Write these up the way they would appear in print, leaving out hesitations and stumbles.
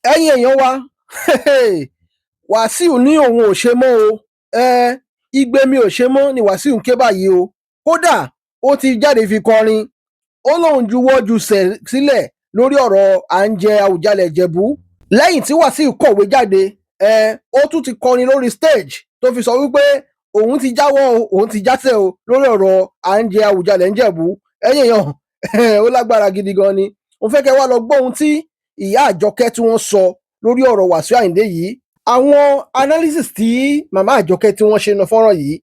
ẹ̀yin èèyàn wa Wàsíù ní òun ò ṣe mọ́ o igbe mi ò ṣe mọ́ ni Wàsíù ń ké báyìí o kódà ó ti jáde fi kọrin ó lóun juwọ́ jùsẹ̀ sílẹ̀ lórí ọ̀rọ̀ à ń jẹ Awùjalẹ̀ Ìjẹ̀bú lẹ́yìn tí Wàsíù kọ̀wé jáde ó tún ti kọrin lórí stage tó fi sọ wípé òun ti jáwọ́ o òun ti jásẹ̀ o lórí ọ̀rọ̀ à ń jẹ Awùjalẹ̀ Ìjẹ̀bú ẹ̀yin èèyàn ó lágbára gidi gan ni mo fẹ́ kẹ́ wá lọ gbọ́ ohun tí ìyá Àjọkẹ́ tí wọ́n sọ lórí ọ̀rọ̀ Wàsíù Àyìndé yìí àwọn analysis tí màmá Àjọkẹ́ tí wọ́n ṣe na fọ́nrán yìí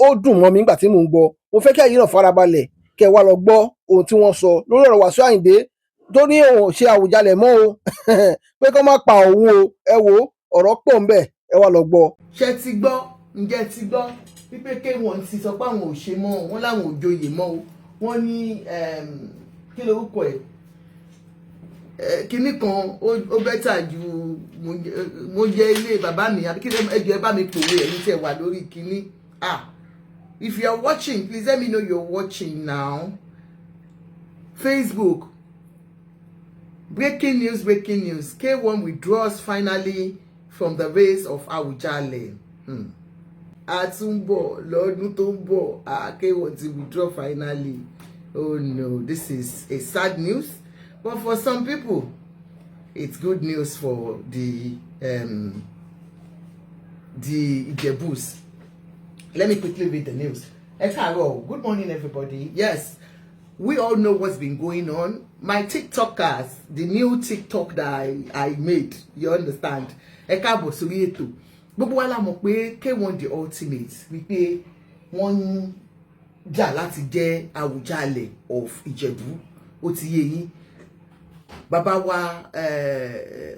ó dùn mọ́ mi nígbà tí mò ń gbọ́ mo fẹ́ kẹ́ ẹ̀yin náà farabalẹ̀ kẹ́ wá lọ gbọ́ ohun tí wọ́n sọ lórí ọ̀rọ̀ Wàsíù Àyìndé tó ní òun ṣe Àwùjalẹ̀ mọ́ o pé kó má pa òun o ẹ wo ọ̀rọ̀ pọ̀ ńbẹ̀ ẹ wá lọ gbọ́. ṣé ti gbọ́ ǹjẹ́ ti gbọ́ wípé kéwọn ti sọ pé àwọn ò ṣe mọ́ wọn láwọn ò joyè mọ́ o wọ́n ní kí lorúkọ ẹ̀ kinní kan ó bẹ́tà ju mo jẹ ilé bàbá mi àbí kí ẹjọ ẹ bá mi pòwe ẹ̀yin tẹ́ wà lórí kinní if you are watching please let me know you're watching now. Facebook breaking news K1 withdraws finally from the race of Awujale. Àtúnbọ̀ lọ́dún tó ń bọ̀ K1 ti withdraw finally. Oh no, this is a sad news. But for some people, it's good news for the Ijebus. Let me quickly read the news. Good morning, everybody. Yes, we all know what's been going on. My TikTokers, the new TikTok that I made, you understand? Gbogbo wa la mọ̀ pé K1 the ultimate wípé wọ́n jà láti jẹ́ Awujale of Ijebu ó ti yé yín bàbá wa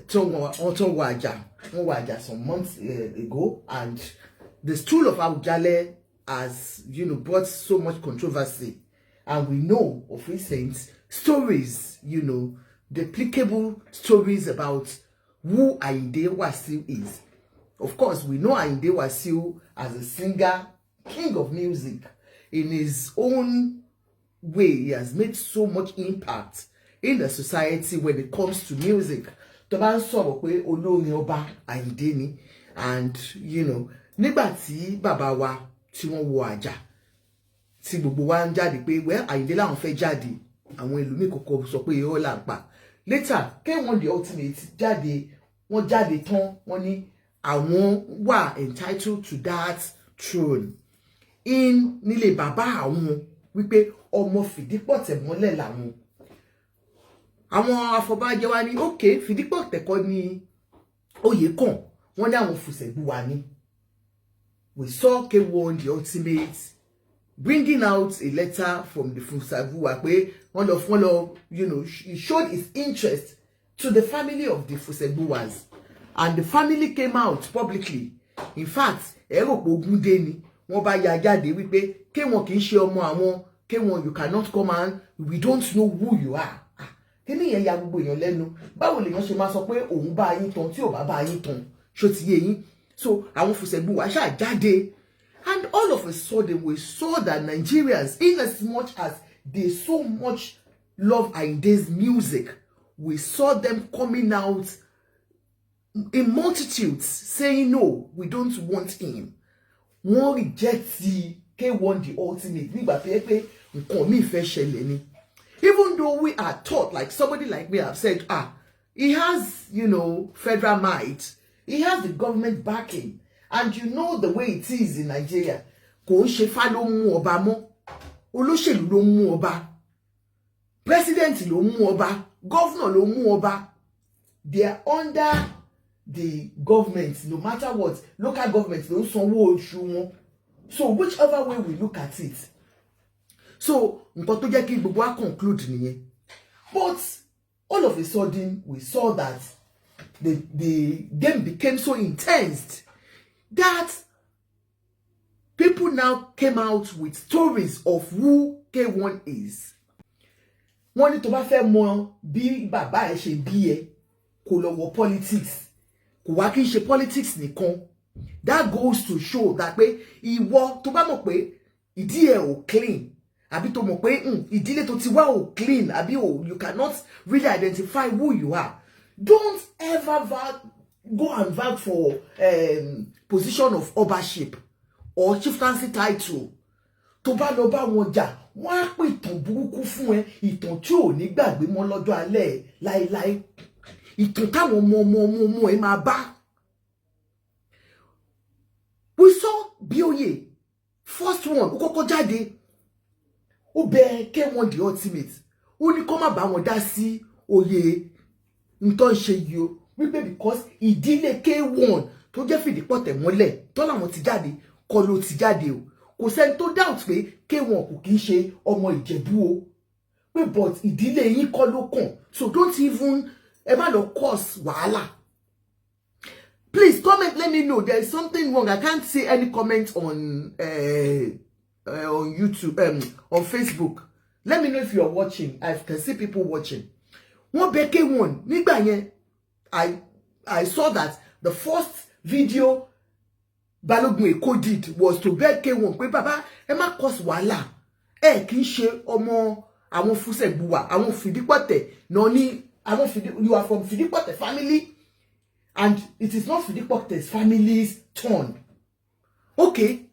wọ́n wọ àjà some months ago, and the stool of Awujale has brought so much controversy, and we know of recent stories, duplicable stories about who Ayinde Wasiu is. Of course, we know Ayinde Wasiu as a singer, king of music. In his own way, he has made so much impact in the society when it comes to music. Tó bá ń sọ̀rọ̀ pé olórin ọba Ayinde ni, and nígbà tí bàbá wa tí wọ́n wọ àjà tí gbogbo wa ń jáde pé Ayinde làwọn fẹ́ jáde, àwọn ìlú mi kọ́kọ́ sọ pé irọ́ là ń pa. Later, K1 the ultimate jáde, wọ́n jáde tán, wọ́n ní àwọn wà entitled to that throne in nílé bàbá àwọn wípé ọmọ Fìdípọ̀tẹ̀ mọ́lẹ̀ làwọn. Àwọn afọbajẹ wa ní okay, Fìdípọ̀tẹ̀ kọ́ ni oyè kàn, wọ́n ní àwọn Fùsẹ̀gbùwà ni. We saw K1 the ultimate bringing out a letter from the Fùsẹ̀gbùwà pé wọ́n lọ he showed his interest to the family of the Fùsẹ̀gbùwàs. And the family came out publicly. In fact, ẹ̀rọ pé Ògúndé ni wọ́n bá ya jáde wípé K1 kì í ṣe ọmọ àwọn, K1 you cannot come and we don't know who you are. Kíni yẹn ya gbogbo èèyàn lẹ́nu. Báwo lèèyàn ṣe máa sọ pé òun bá yín tán tí ò bá yín tán? Ṣó ti yé yín? So àwọn Fùsẹ̀gbùwà ṣáà jáde. And all of a sudden we saw that Nigerians, in as much as they so much love Ayinde's music, we saw them coming out in multitudes saying no, we don't want him. Wọ́n reject the K1 the ultimate nígbà tó yẹ pé nǹkan mi fẹ́ ṣẹlẹ̀ ni. Even though we are taught, like somebody like me have said, he has, federal might, he has the government backing, and the way it is in Nigeria. Kò ń ṣe fá ló mú ọba mọ́, olóṣèlú ló mú ọba, president ló mú ọba, governor ló mú ọba. They are under the government, no matter what. Local government don't sanwó oṣù wọn. So whichever way we look at it, so nǹkan tó jẹ́ kí gbogbo wa conclude nìyẹn. But all of a sudden we saw that the game became so intense that people now came out with stories of who K1 is. Wọ́n ní tó bá fẹ́ mọ̀ bí bàbá ẹ̀ ṣe bí ẹ, kó lọ wọ politics. Kò wá kí n ṣe politics nìkan. That goes to show that pé ìwọ tó bá mọ̀ pé ìdí ẹ̀ ò clean, àbí tó mọ̀ pé ìdílé tó ti wá ò clean, àbí you cannot really identify who you are. don't ever go and vouch for position of ownership or chieftaincy title. Tó bá lọ bá wọn jà, wọ́n á pè ìtàn burúkú fún ẹ, ìtàn tí ò ní gbàgbé mọ́ lọ́jọ́ alẹ́ láéláé, ìtàn táwọn ọmọ ẹ máa bá. We saw Bioye, first one, ó kọ́kọ́ jáde, ó bẹ K1 the ultimate, ó ní kó má bá wọn dá sí oyè nǹkan ṣe yìí o, wípé because ìdílé K1 tó jẹ́ fìdípọ̀ tẹ̀ mọ́lẹ̀ tó làwọn ti jáde kọ́ ló ti jáde o. Kò sẹ́ni tó doubt pé K1 kò kì í ṣe ọmọ Ìjẹ̀bú o, pé but ìdílé yín kọ́ ló kàn, so don't even ẹ má lọ cause wàhálà. Please comment, let me know there is something wrong. I can't see any comments on YouTube, on Facebook. Let me know if you are watching. I can see people watching. One K1 nígbà yẹn, I saw that the first video Balogun Eko did was to beg K1 pé bàbá ẹ má cause wàhálà, ẹ kì í ṣe ọmọ àwọn Fusegbuwa, àwọn Figbeta no ni àwọn you are from Figbeta family and it is not Figbeta's family's turn. Okay,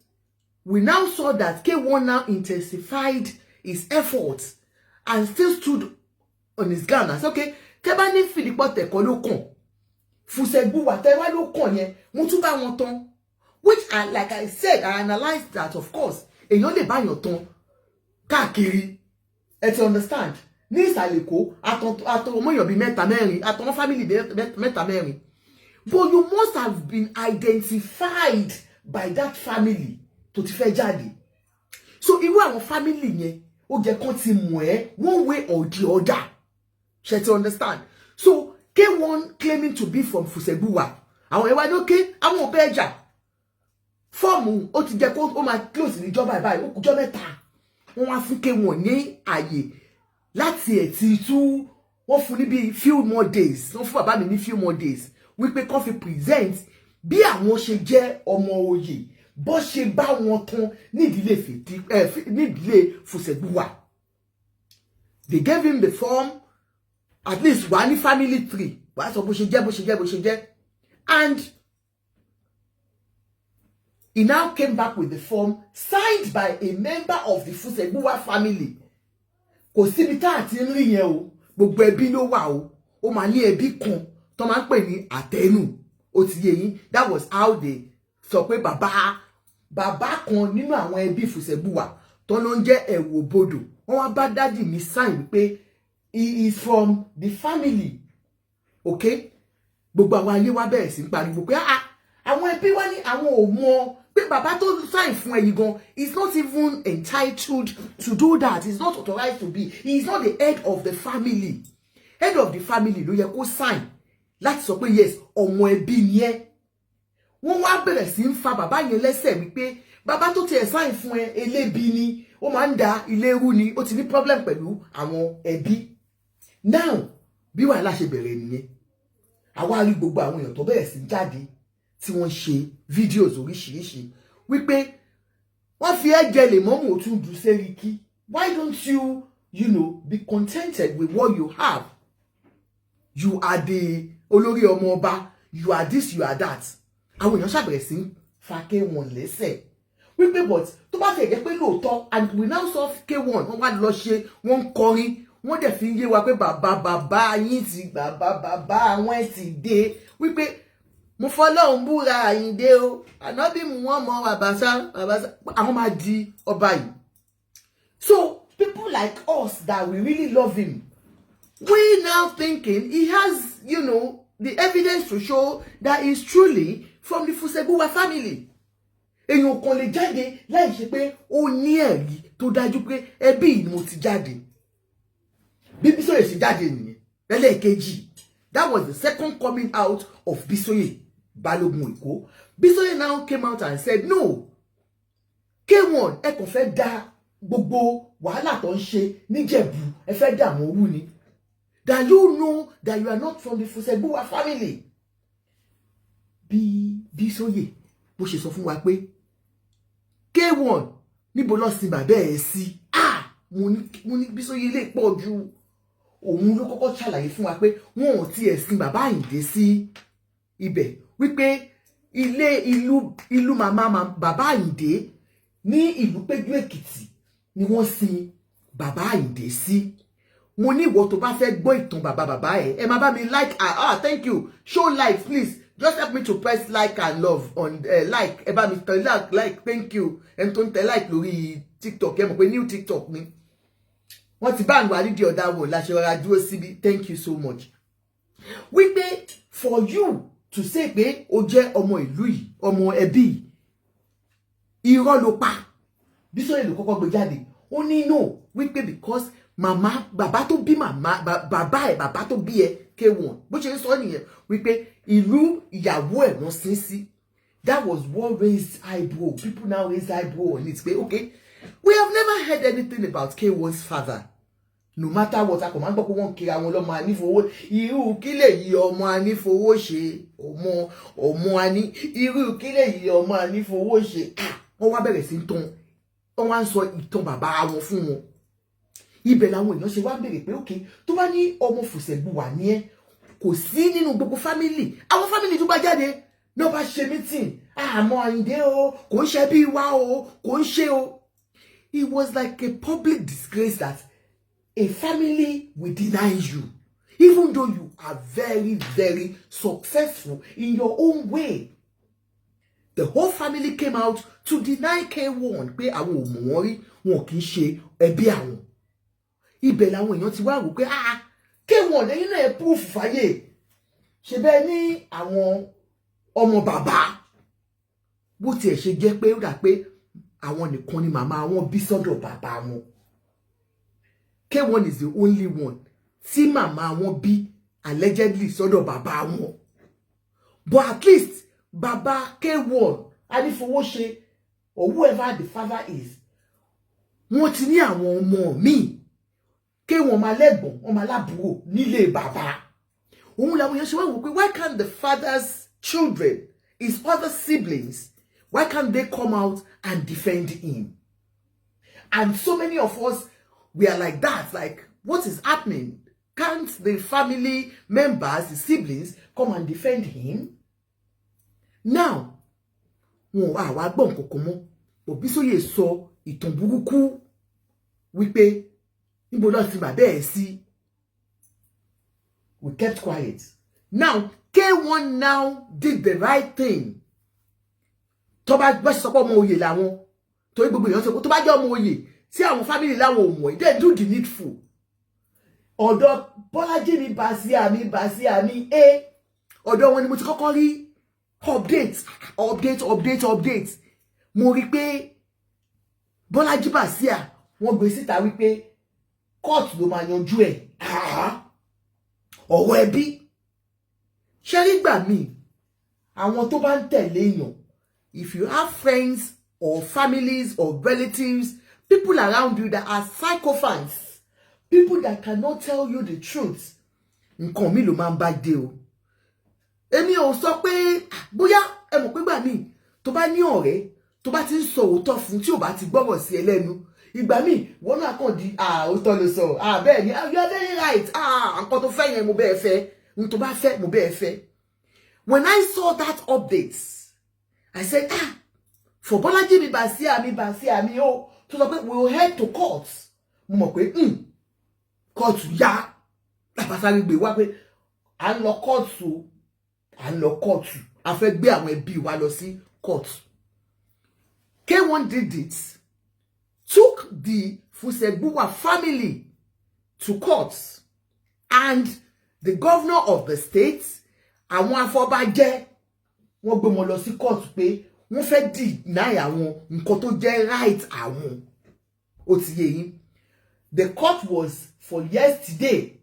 we now saw that K1 now intensified his efforts and still stood on his ground and said, okay, tẹ́ bá ní Figbeta kọ́ ló kàn, Fusegbuwa tẹ́ wá ló kàn yẹn, mo tún bá wọn tán. Which, like I said, I analyzed that, of course, èèyàn lè bá yàn tán káàkiri, ẹ ti understand? Ní ìsàlẹ̀ Èkó, àtọ̀ ọmọ èèyàn bíi mẹ́ta mẹ́rin, àtọ̀ ọmọ family mẹ́ta mẹ́rin. But you must have been identified by that family tó ti fẹ́ jáde. So irú àwọn family yẹn, ó jẹ́ kán ti mọ̀ ẹ́ one way or the other. Ṣé ti understand? So K1 claiming to be from Fusegbuwa, àwọn ẹwà ní okay, àwọn ò bẹ́ẹ̀ jà. Fọ́ọ̀mù ó ti jẹ́ kó ó máa close níjọba ìbáyìí, ó kújọ́ mẹ́ta. Wọ́n wá fún K1 ní àyè láti ẹ̀ ti tú, wọ́n fún ní bí few more days, wọ́n fún bàbá mi ní few more days, wípé kán fi present bí àwọn ṣe jẹ́ ọmọ oyè, bó ṣe bá wọn tán nídìílé Fusegbuwa. They gave him the form, at least wà ní family tree, wà sọ bó ṣe jẹ́. And he now came back with the form signed by a member of the Fusegbuwa family. Kò síbi tá àti ń rí yẹn o, gbogbo ẹbí ló wà o, ó máa ní ẹbí kan tó máa ń pè ní àtẹnu, ó ti yé yín. That was how they sọ pé bàbá kan nínú àwọn ẹbí Fusegbuwa tó ló ń jẹ́ ẹ̀wò bodò, wọ́n wá bá dádì mi sign pé he is from the family. Okay? Gbogbo àwọn ayé wá bẹ̀rẹ̀ sí ń pariwo pé àwọn ẹbí wá ní àwọn ò mọ̀ pé bàbá tó sign fún ẹ̀yin gan is not even entitled to do that. He's not authorized to be. He is not the head of the family. Head of the family ló yẹ kó sign láti sọ pé yes, ọmọ ẹbí ni ẹ́. Wọ́n wá bẹ̀rẹ̀ sí ń fa bàbá yẹn lẹ́sẹ̀ wípé bàbá tó tiẹ̀ sign fún ẹ elébi ni, ó máa ń da ilé rú ni, ó ti ní problem pẹ̀lú àwọn ẹbí. Now, bí wàhálà ṣe bẹ̀rẹ̀ nìyẹn. Àwa rí gbogbo àwọn èèyàn tó bẹ̀rẹ̀ sí jáde tí wọ́n ṣe videos oríṣiríṣi wípé wọ́n fi ẹ̀jẹ̀ lè mọ́mù ó tún dùn sẹ́ríkì. Why don't you, be contented with what you have? You are the olórí ọmọ ọba, you are this, you are that. Àwọn èèyàn ṣàbẹ̀rẹ̀ sí fa K1 lẹ́sẹ̀ wípé but tó bá fẹ́ jẹ́ pé lóòótọ́, and we now saw K1 wọ́n wá lọ ṣe, wọ́n ń kọrin, wọ́n dẹ̀ fi ń yé wa pé bàbá yín ti bàbá àwọn ti dé, wípé mo fọlọ́run búra Àyìndé o, ànábì mú wọn mọ bàbá àwọn máa di ọba yìí. So people like us that we really love him, we now thinking he has, the evidence to show that he's truly from the Fusegbuwa family. Èèyàn kan lè jáde láì ṣe pé ó ní ẹ̀rí tó dájú pé ẹbí ni mo ti jáde. Bí Bísóyè ṣe jáde nìyẹn. Lẹ́lẹ́kejì, that was the second coming out of Bísóyè Balogun Eko. Bísóyè now came out and said, no, K1 ẹ kàn fẹ́ dá gbogbo wàhálà tó ń ṣe níjẹ̀bú, ẹ fẹ́ dá àwọn orú ni. That you know that you are not from the Fusegbuwa family. Bí Bísóyè bó ṣe sọ fún wa pé K1 níbo ló sin bàbá ẹ̀ sí. Mo ní Bísóyè lè pọ̀ jù. òun ló kọ́kọ́ ṣàlàyé fún wa pé wọn ò tiẹ̀ sin bàbá Àyìndé sí ibẹ̀ wípé ìlú màmá bàbá Àyìndé ní ìlú Péjú Èkìtì ni wọ́n sin bàbá Àyìndé sí. Mo ní ìwọ tó bá fẹ́ gbọ́ ìtàn bàbá ẹ má bá mi like thank you, show like please, just help me to press like and love on like, ẹ bá mi tẹ like, thank you. Ẹni tó ń tẹ like lórí TikTok ẹ mọ̀ pé new TikTok ni wọ́n ti bá àwọn àrídìí ọ̀dà wò láṣẹ ọ̀rá dúró síbi. Thank you so much. Wípé for you to say pé o jẹ́ ọmọ ìlú yìí, ọmọ ẹbí irọ́ ló pa. Bísọ̀yè ló kọ́kọ́ gbé jáde. Ó ní no, wípé because bàbá tó bí bàbá tó bí ẹ K1 bó ṣe ń sọ nìyẹn wípé ìlú ìyàwó ẹ̀ lọ sin sí. That was what raised eyebrow. People now raise eyebrow on it. Okay, we have never heard anything about K1's father. No matter what, a kò máa ń gbọ́ pé wọ́n kiri àwọn ọlọ́mọ anífowó. Irú kí lè yí ọmọ anífowó ṣe? Ọmọ aní. Irú kí lè yí ọmọ anífowó ṣe? Wọ́n wá bẹ̀rẹ̀ sí ń tàn. Wọ́n wá ń sọ ìtàn bàbá wọn fún wọn. Ibẹ̀ làwọn èèyàn ṣe wá bèrè pé okay, tó bá ní ọmọ Fùsẹ̀gbùwà ní ẹ, kò sí nínú gbogbo family. Àwọn family tó bá jáde náà bá ṣe meeting. Àmọ́ Àyìndé o, kò ń ṣe bí wa o, kò ń ṣe o. It was like a public disgrace that a family will deny you, even though you are very, very successful in your own way. The whole family came out to deny K1 pé àwọn ò mọ̀ wọ́n rí, wọn kì í ṣe ẹbí àwọn. Ibẹ̀ làwọn èèyàn ti wá rò pé K1 lẹ́yìn náà proof fàyè. Ṣé bẹ́ẹ̀ ní àwọn ọmọ bàbá bó tiẹ̀ ṣe jẹ́ pé ó dà pé àwọn nìkan ni màmá wọn bí sọ́dọ̀ bàbá wọn. K1 is the only one tí màmá wọn bí allegedly sọ́dọ̀ bàbá wọn. But at least bàbá K1 Anífowóṣe or whoever the father is, wọ́n ti ní àwọn ọmọ míì. K1 máa lẹ́gbọ̀n, wọ́n máa lábúrò nílé bàbá. Òun làwọn èèyàn ṣe wá wò pé why can't the father's children, his other siblings, why can't they come out and defend him? And so many of us, we are like that, like, what is happening? Can't the family members, the siblings, come and defend him? Now, wọn wá gbọ́n kòkó mọ́, Bísóyè sọ ìtàn burúkú wípé níbo ló ti bàbá ẹ̀ sí. We kept quiet. Now, K1 now did the right thing. Tó bá gbọ́ sọ pé ọmọ oyè làwọn, torí gbogbo èèyàn sọ pé tó bá jẹ́ ọmọ oyè, tí àwọn family láwọn ò mọ̀, they do the needful. Ọ̀dọ̀ Bọ́lájí ní Bàsíà mi, ọ̀dọ̀ wọn ni mo ti kọ́kọ́ rí update. Mo rí pé Bọ́lájí Bàsíà wọ́n gbé síta wípé court ló máa yanjú ẹ̀. Ọ̀rọ̀ ẹbí. Ṣé nígbà míì àwọn tó bá ń tẹ̀lé èèyàn, if you have friends or families or relatives, people around you that are psychophants, people that cannot tell you the truth, nǹkan mi ló máa ń bá dé o. Èmi ò sọ pé bóyá ẹ mọ̀ pé gbà míì tó bá ní ọ̀rẹ́ tó bá ti ń sọ òótọ́ fún tí ò bá ti gbọ́rọ̀ sí ẹ lẹ́nu, ìgbà míì wọ́n náà kàn di òótọ́ ló sọ, bẹ́ẹ̀ ni you are very right, nǹkan tó fẹ́ yẹn mo bẹ́ẹ̀ fẹ́, n tó bá fẹ́ mo bẹ́ẹ̀ fẹ́. When I saw that update, I said, for Bọ́lájí mi Bàsíà mi ó tó sọ pé we will head to court. Mo mọ̀ pé kóòtù yá làbásáré gbé wá pé à ń lọ kóòtù, a fẹ́ gbé àwọn ẹbí wa lọ sí kóòtù. K1 did it, took the Fusegbuwa family to court, and the governor of the state, àwọn afọbajẹ, wọ́n gbé wọn lọ sí court pé wọ́n fẹ́ deny àwọn nǹkan tó jẹ́ right àwọn. Ó ti yé yín. The court was for yesterday.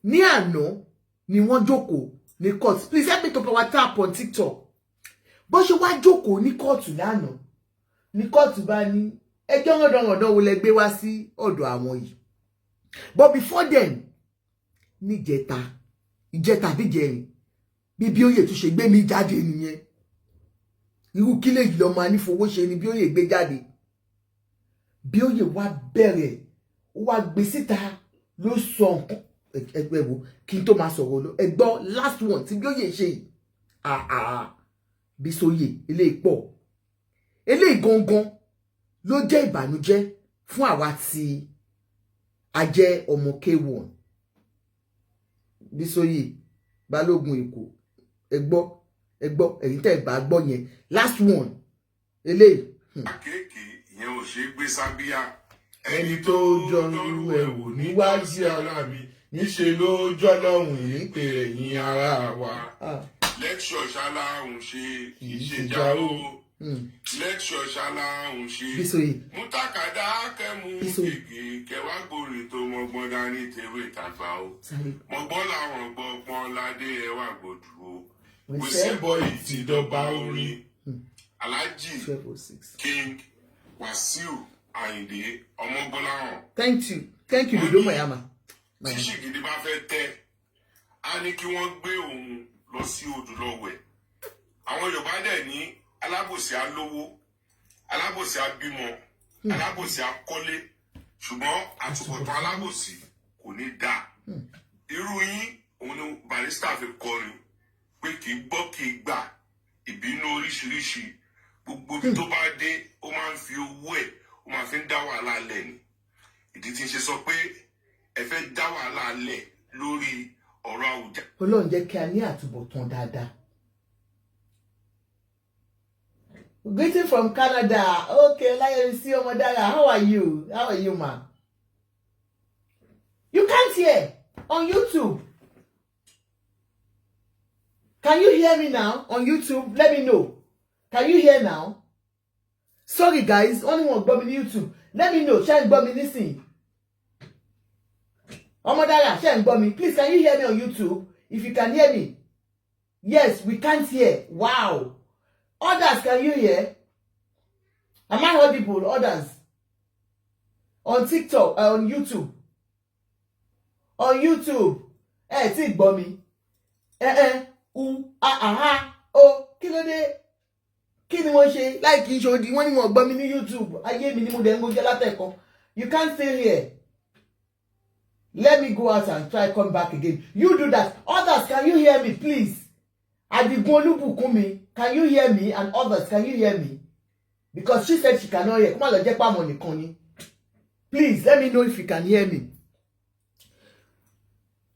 Ní àná ni wọ́n jókòó ní court. Please help me to power tap on TikTok. Bó ṣe wá jókòó ní court lánàá, ní court bá ní ẹjọ́ rọ̀dọ̀rọ̀dọ̀ wo lẹ gbé wá sí ọ̀dọ̀ àwọn yìí. But before then, ní ìjẹta bíjẹrin, bí Bíóyè tún ṣe gbé mi jáde nìyẹn. Irú kí lè lọ máa ní fowó ṣe ni Bíóyè gbé jáde. Bíóyè wá bẹ̀rẹ̀, ó wá gbé síta ló sọ ẹgbẹ́ wo kí n tó máa sọ̀rọ̀ lọ ẹ gbọ́ last one tí Bíóyè ṣe yìí Bísóyè eléyìí pọ̀ eléyìí gangan ló jẹ́ ìbànújẹ́ fún àwa tí a jẹ́ ọmọ K1 Bísóyè Balógun Èkó ẹ gbọ́ ẹ̀yin tẹ́ bá gbọ́ yẹn last one eléyìí. Kéèké ìyẹn ò ṣe gbé sábíà ẹni tó jọrú ẹ wò níwájú ara mi níṣe ló jọlọ́hùn ìpè ẹ̀yìn ara wa. lẹ́kṣọ̀ ṣáláhùn ṣe ìṣèjà o lẹ́kṣọ̀ ṣáláhùn ṣe mútàkàdá kẹ́mú gègé kẹwàá gbòòrè tó mọgbọ́n dání tèwé tàgbà o mọgbọ́n làwọn gbọ́gbọ́n ládé ẹwà gbòdù o wíṣẹ́bọ̀ ìtìdọ́gba orin Alhaji King Wasiu Ayinde ọmọgbọ́láhàn. Thank you Dodo Mayama. Tí Ṣìgìdì bá fẹ́ tẹ́ a ní kí wọ́n gbé òun lọ sí odò lọ wẹ̀. Àwọn Yorùbá dẹ̀ ní alábòsí á lówó alábòsí á bímọ alábòsí á kọ́lé ṣùgbọ́n àtúbọ̀tán alábòsí kò ní dáa. Irú yín òun ni Barrister fi kọrin pé kì í gbọ́ kì í gbà ìbínú oríṣiríṣi gbogbo ibi tó bá dé ó máa ń fi owó ẹ̀ ó máa fi ń dá wàhálà lẹ̀ ni. Ìdí tí ń ṣe sọ pé ẹ fẹ́ dá wàhálà lẹ̀ lórí ọ̀rọ̀ Awùjalẹ̀. Ọlọ́run jẹ́ kí a ní àtúbọ̀tán dáadáa. Greeting from Canada. Okay, Láyẹ̀mísí Ọmọdára, how are you? How are you, ma? You can't hear on YouTube. Can you hear me now on YouTube? Let me know. Can you hear now? Sorry guys, only one gbọ́ mi ní YouTube. Let me know. Ṣé ń gbọ́ mi nísìnyí? Ọmọdára, ṣé ń gbọ́ mi? Please, can you hear me on YouTube? If you can hear me. Yes, we can't hear. Wow. Others, can you hear? Am I audible? Others. On TikTok, on YouTube. On YouTube. Tí gbọ́ mi. Kí ló dé? Kí ni wọ́n ṣe? Like kí n ṣe odi, wọ́n ní wọ́n gbọ́ mi ní YouTube. Ayé mi ni mo dẹ̀ ń gbójẹ́ látẹ̀kọ́. You can't still hear. Let me go out and try come back again. You do that. Others, can you hear me, please? Adigun Olúbùkúnmi, can you hear me? And others, can you hear me? Because she said she cannot hear. Come on, lọ jẹ́ pa mọ̀ nìkan ni. Please, let me know if you can hear me.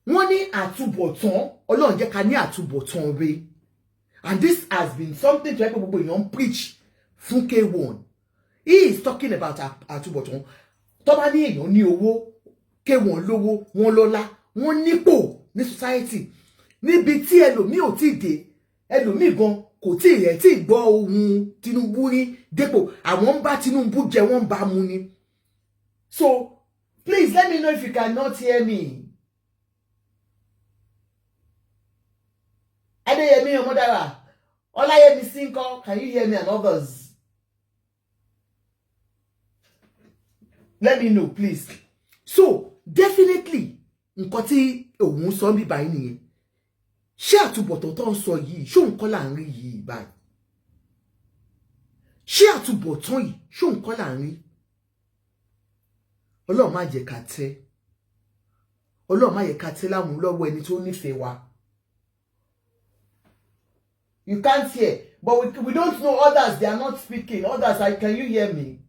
Wọ́n ní àtúbọ̀tán, Ọlọ́run jẹ́ ká ní àtúbọ̀tán rere. And this has been something to help gbogbo èèyàn preach fún K1. He is talking about àtúbọ̀tán. Tó bá ní èèyàn ní owó, K1 lówó, wọ́n lọ́lá, wọ́n nípò ní society. Níbi tí ẹlòmíì ò tí dé, ẹlòmíì gan kò tí rẹ̀ tí gbọ́ ohun Tinubu rí dépò. Àwọn ń bá Tinubu jẹ, wọ́n ń bá mu ni. So, please let me know if you cannot hear me. Adeyemi Ọmọdára, Ọláyẹmísí ńkọ́, can you hear me and others? Let me know, please. So, definitely, nǹkan tí òun sọ bí báyìí nìyẹn. Ṣé àtúbọ̀tán tó ń sọ yìí, ṣó nǹkan là ń rí yìí báyìí? Ṣé àtúbọ̀tán yìí, ṣó nǹkan là ń rí? Ọlọ́run má jẹ́ ká tẹ́. Ọlọ́run má jẹ́ ká tẹ́ láwọn lọ́wọ́ ẹni tó nífẹ̀ẹ́ wa. You can't hear, but we don't know others. They are not speaking. Others, can you hear me?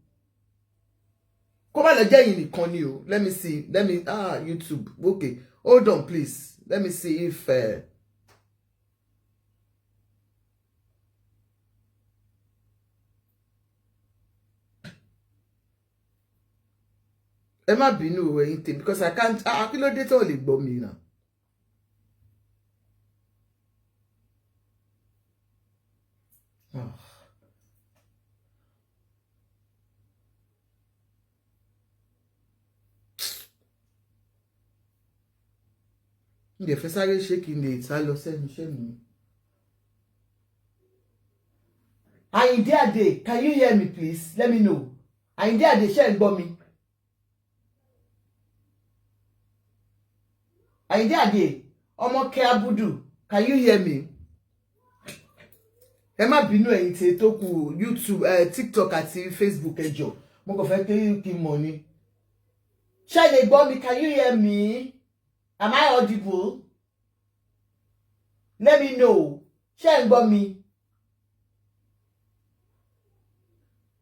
Come on, let me see. YouTube. Okay, hold on, please. Let me see if. Emma Binu anything because I can't. I feel like all about me now. The first I shaking it, I lost shame. Ayinde Ade, can you hear me, please? Let me know. Ayinde Ade, share and me. Ayinde Ade, Omo Ke Abudu, can you hear me? Ẹ má bínú ẹ̀yin tí tó kù YouTube, TikTok àti Facebook ẹjọ́. Mo kàn fẹ́ kí n mọ̀ ni. Ṣé lè gbọ́ mi? Can you hear me? Am I audible? Let me know. Share and me.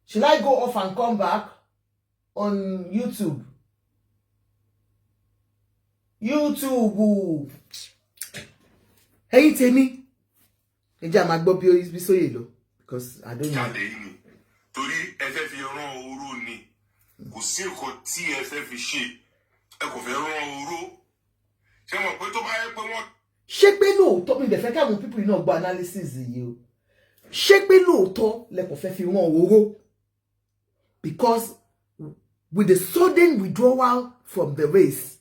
Should I go off and come back on YouTube? YouTube. Hey, Temi. Eja ma gbọ́ bí sóyè lọ because I don't know. Torí ẹ fẹ́ fi rán oró ni. Kò sí nǹkan tí ẹ fẹ́ fi ṣe. Ẹ kò fẹ́ rán oró. Ṣé mọ̀ pé tó bá yẹ pé wọ́n ṣé pé lóòótọ́ mi dẹ̀ fẹ́ káwọn people náà gbọ́ analysis yìí o. Ṣé pé lóòótọ́ lẹ kò fẹ́ fi rán oró? Because with the sudden withdrawal from the race,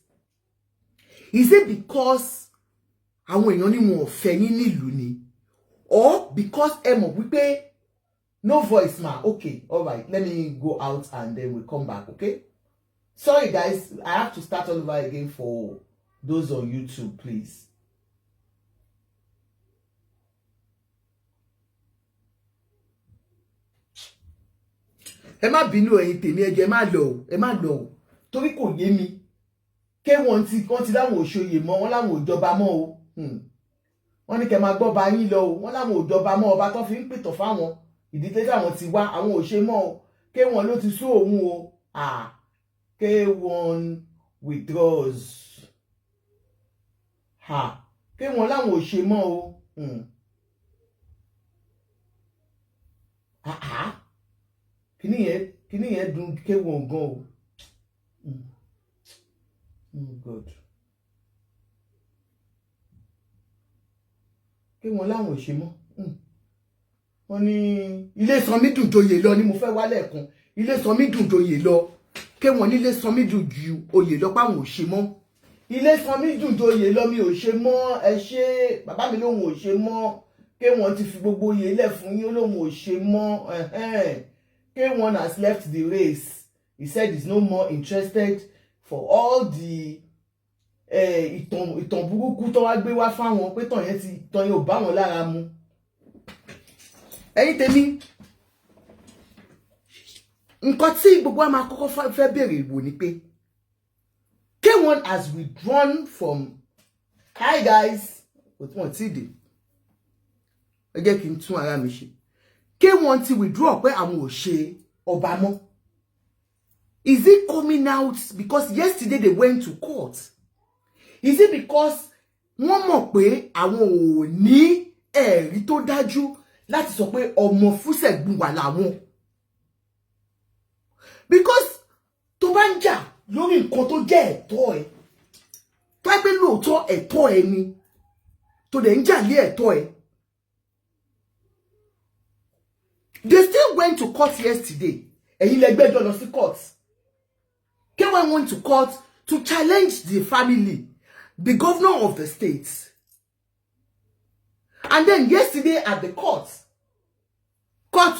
is it because àwọn èèyàn ní wọn ò fẹ́ yín nílùú ni? Or because ẹ mọ̀ wípé no voice ma? Okay, all right, let me go out and then we'll come back, okay? Sorry guys, I have to start all over again for those on YouTube, please. Ẹ má bínú ẹ̀yin tèmi ẹ jẹ́ ẹ má lọ o torí kò yé mi ké wọ́n ti láwọn òṣòyè mọ́ wọ́n láwọn òjọba mọ́ o wọ́n ní kẹ́ máa gbọ́ bá yín lọ o wọ́n láwọn òjọba mọ́ ọba tó fi ń pìtàn fáwọn ìdílé táwọn ti wá àwọn òṣè mọ́ o ké wọ́n ló ti sú òun o K1 withdraws ké wọ́n láwọn òṣè mọ́ o Kini yẹn dùn K1 gan o. God. K1 láwọn ò ṣe mọ́. Wọ́n ní ilé sanmi dùn joyè lọ ni mo fẹ́ wá lẹ́ẹ̀kan. Ilé sanmi dùn joyè lọ. K1 ní ilé sanmi dùn ju oyè lọ páwọn ò ṣe mọ́. Ilé sanmi dùn joyè lọ mi ò ṣe mọ́ ẹ ṣe bàbá mi lóhun ò ṣe mọ́. K1 ti fi gbogbo oyè lẹ̀ fún yín lóhun ò ṣe mọ́. K1 has left the race. He said he's no more interested for all the ìtàn burúkú tó wá gbé wá fáwọn pé tàn yẹn ò bá wọn lára mu. Ẹ̀yin tèmi nǹkan tí gbogbo wa máa kọ́kọ́ fẹ́ bèrè wò ni pé K1 has withdrawn from hi guys wọ́n ti dé ẹ jẹ́ kí n tún ara mi ṣe. K1 ti withdraw pé àwọn ò ṣe ọba mọ́. Is it coming out because yesterday they went to court? Is it because wọ́n mọ̀ pé àwọn ò ní ẹ̀rí tó dájú láti sọ pé ọmọ Fúsẹ̀gbùn wà láwọn? Because tó bá ń jà lórí nǹkan tó jẹ́ ẹ̀tọ́ ẹ tó ẹ pé lóòótọ́ ẹ̀tọ́ ẹ ni tó dẹ̀ ń jà lé ẹ̀tọ́ ẹ. They still went to court yesterday. Ẹ̀yin lẹ gbẹ́jọ́ lọ sí court. K1 went to court to challenge the family, the governor of the state. And then yesterday at the court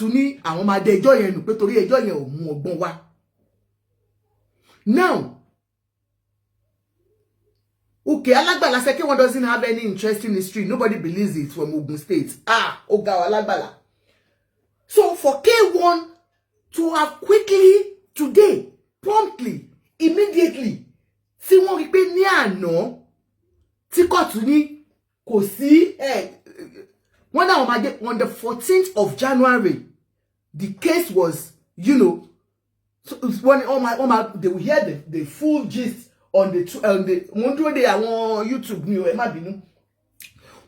ní àwọn máa dé ẹjọ́ yẹn nù pé torí ẹjọ́ yẹn ò mú ọgbọ́n wá. Now, okay, Alagbala said K1 doesn't have any interesting history. Nobody believes it's from Ogun State. Oga Alagbala. So for K1 to have quickly, today, promptly, immediately, tí wọ́n rí pé ní àná tí kóòtù ní kò sí wọ́n náà máa dé on the 14th of January, the case was, so when they will hear the full gist on the wọ́n dúró de àwọn YouTube ni o ẹ má bínú.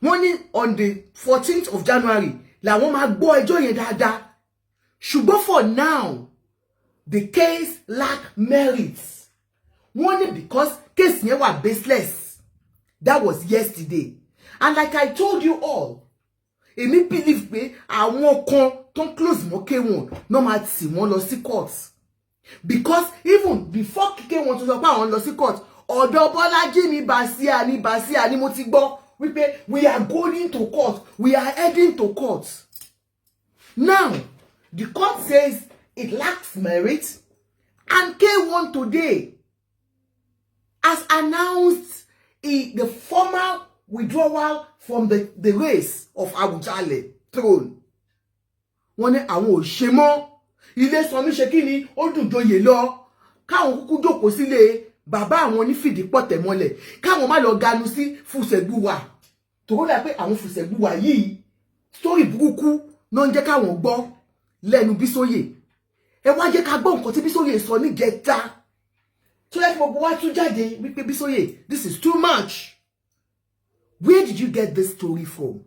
Wọ́n ní on the 14th of January làwọn máa gbọ́ ẹjọ́ yẹn dáadáa. Ṣùgbọ́n for now, the case lack merits. Wọ́n ní because case yẹn wà baseless. That was yesterday. And like I told you all, èmi believe pé àwọn kan tó close mọ́ K1 no máa tì wọ́n lọ sí court. Because even before K1 tó sọ pé àwọn lọ sí court, ọ̀dọ̀ Bọ́lájí ní Bàsíà ni mo ti gbọ́ wípé we are going to court, we are heading to court. Now, the court says it lacks merit, and K1 today has announced the formal withdrawal from the race of Awujale throne. Wọ́n ní àwọn ò ṣe mọ́. Ilé Sanmi ṣe kíni ó dùn joyè lọ. Káwọn kúkú jókòó sílé bàbá àwọn ní fìdí pọ̀tẹ̀ mọ́lẹ̀ káwọn má lọ ganu sí Fùsẹ̀gbùwà tó rọ́lá pé àwọn Fùsẹ̀gbùwà yìí story burúkú ló ń jẹ́ káwọn gbọ́ lẹ́nu Bísóyè ẹ wá jẹ́ ká gbọ́ nǹkan tí Bísóyè sọ níjẹta tó yẹ kí gbogbo wa tún jáde wípé Bísóyè this is too much. Where did you get this story from?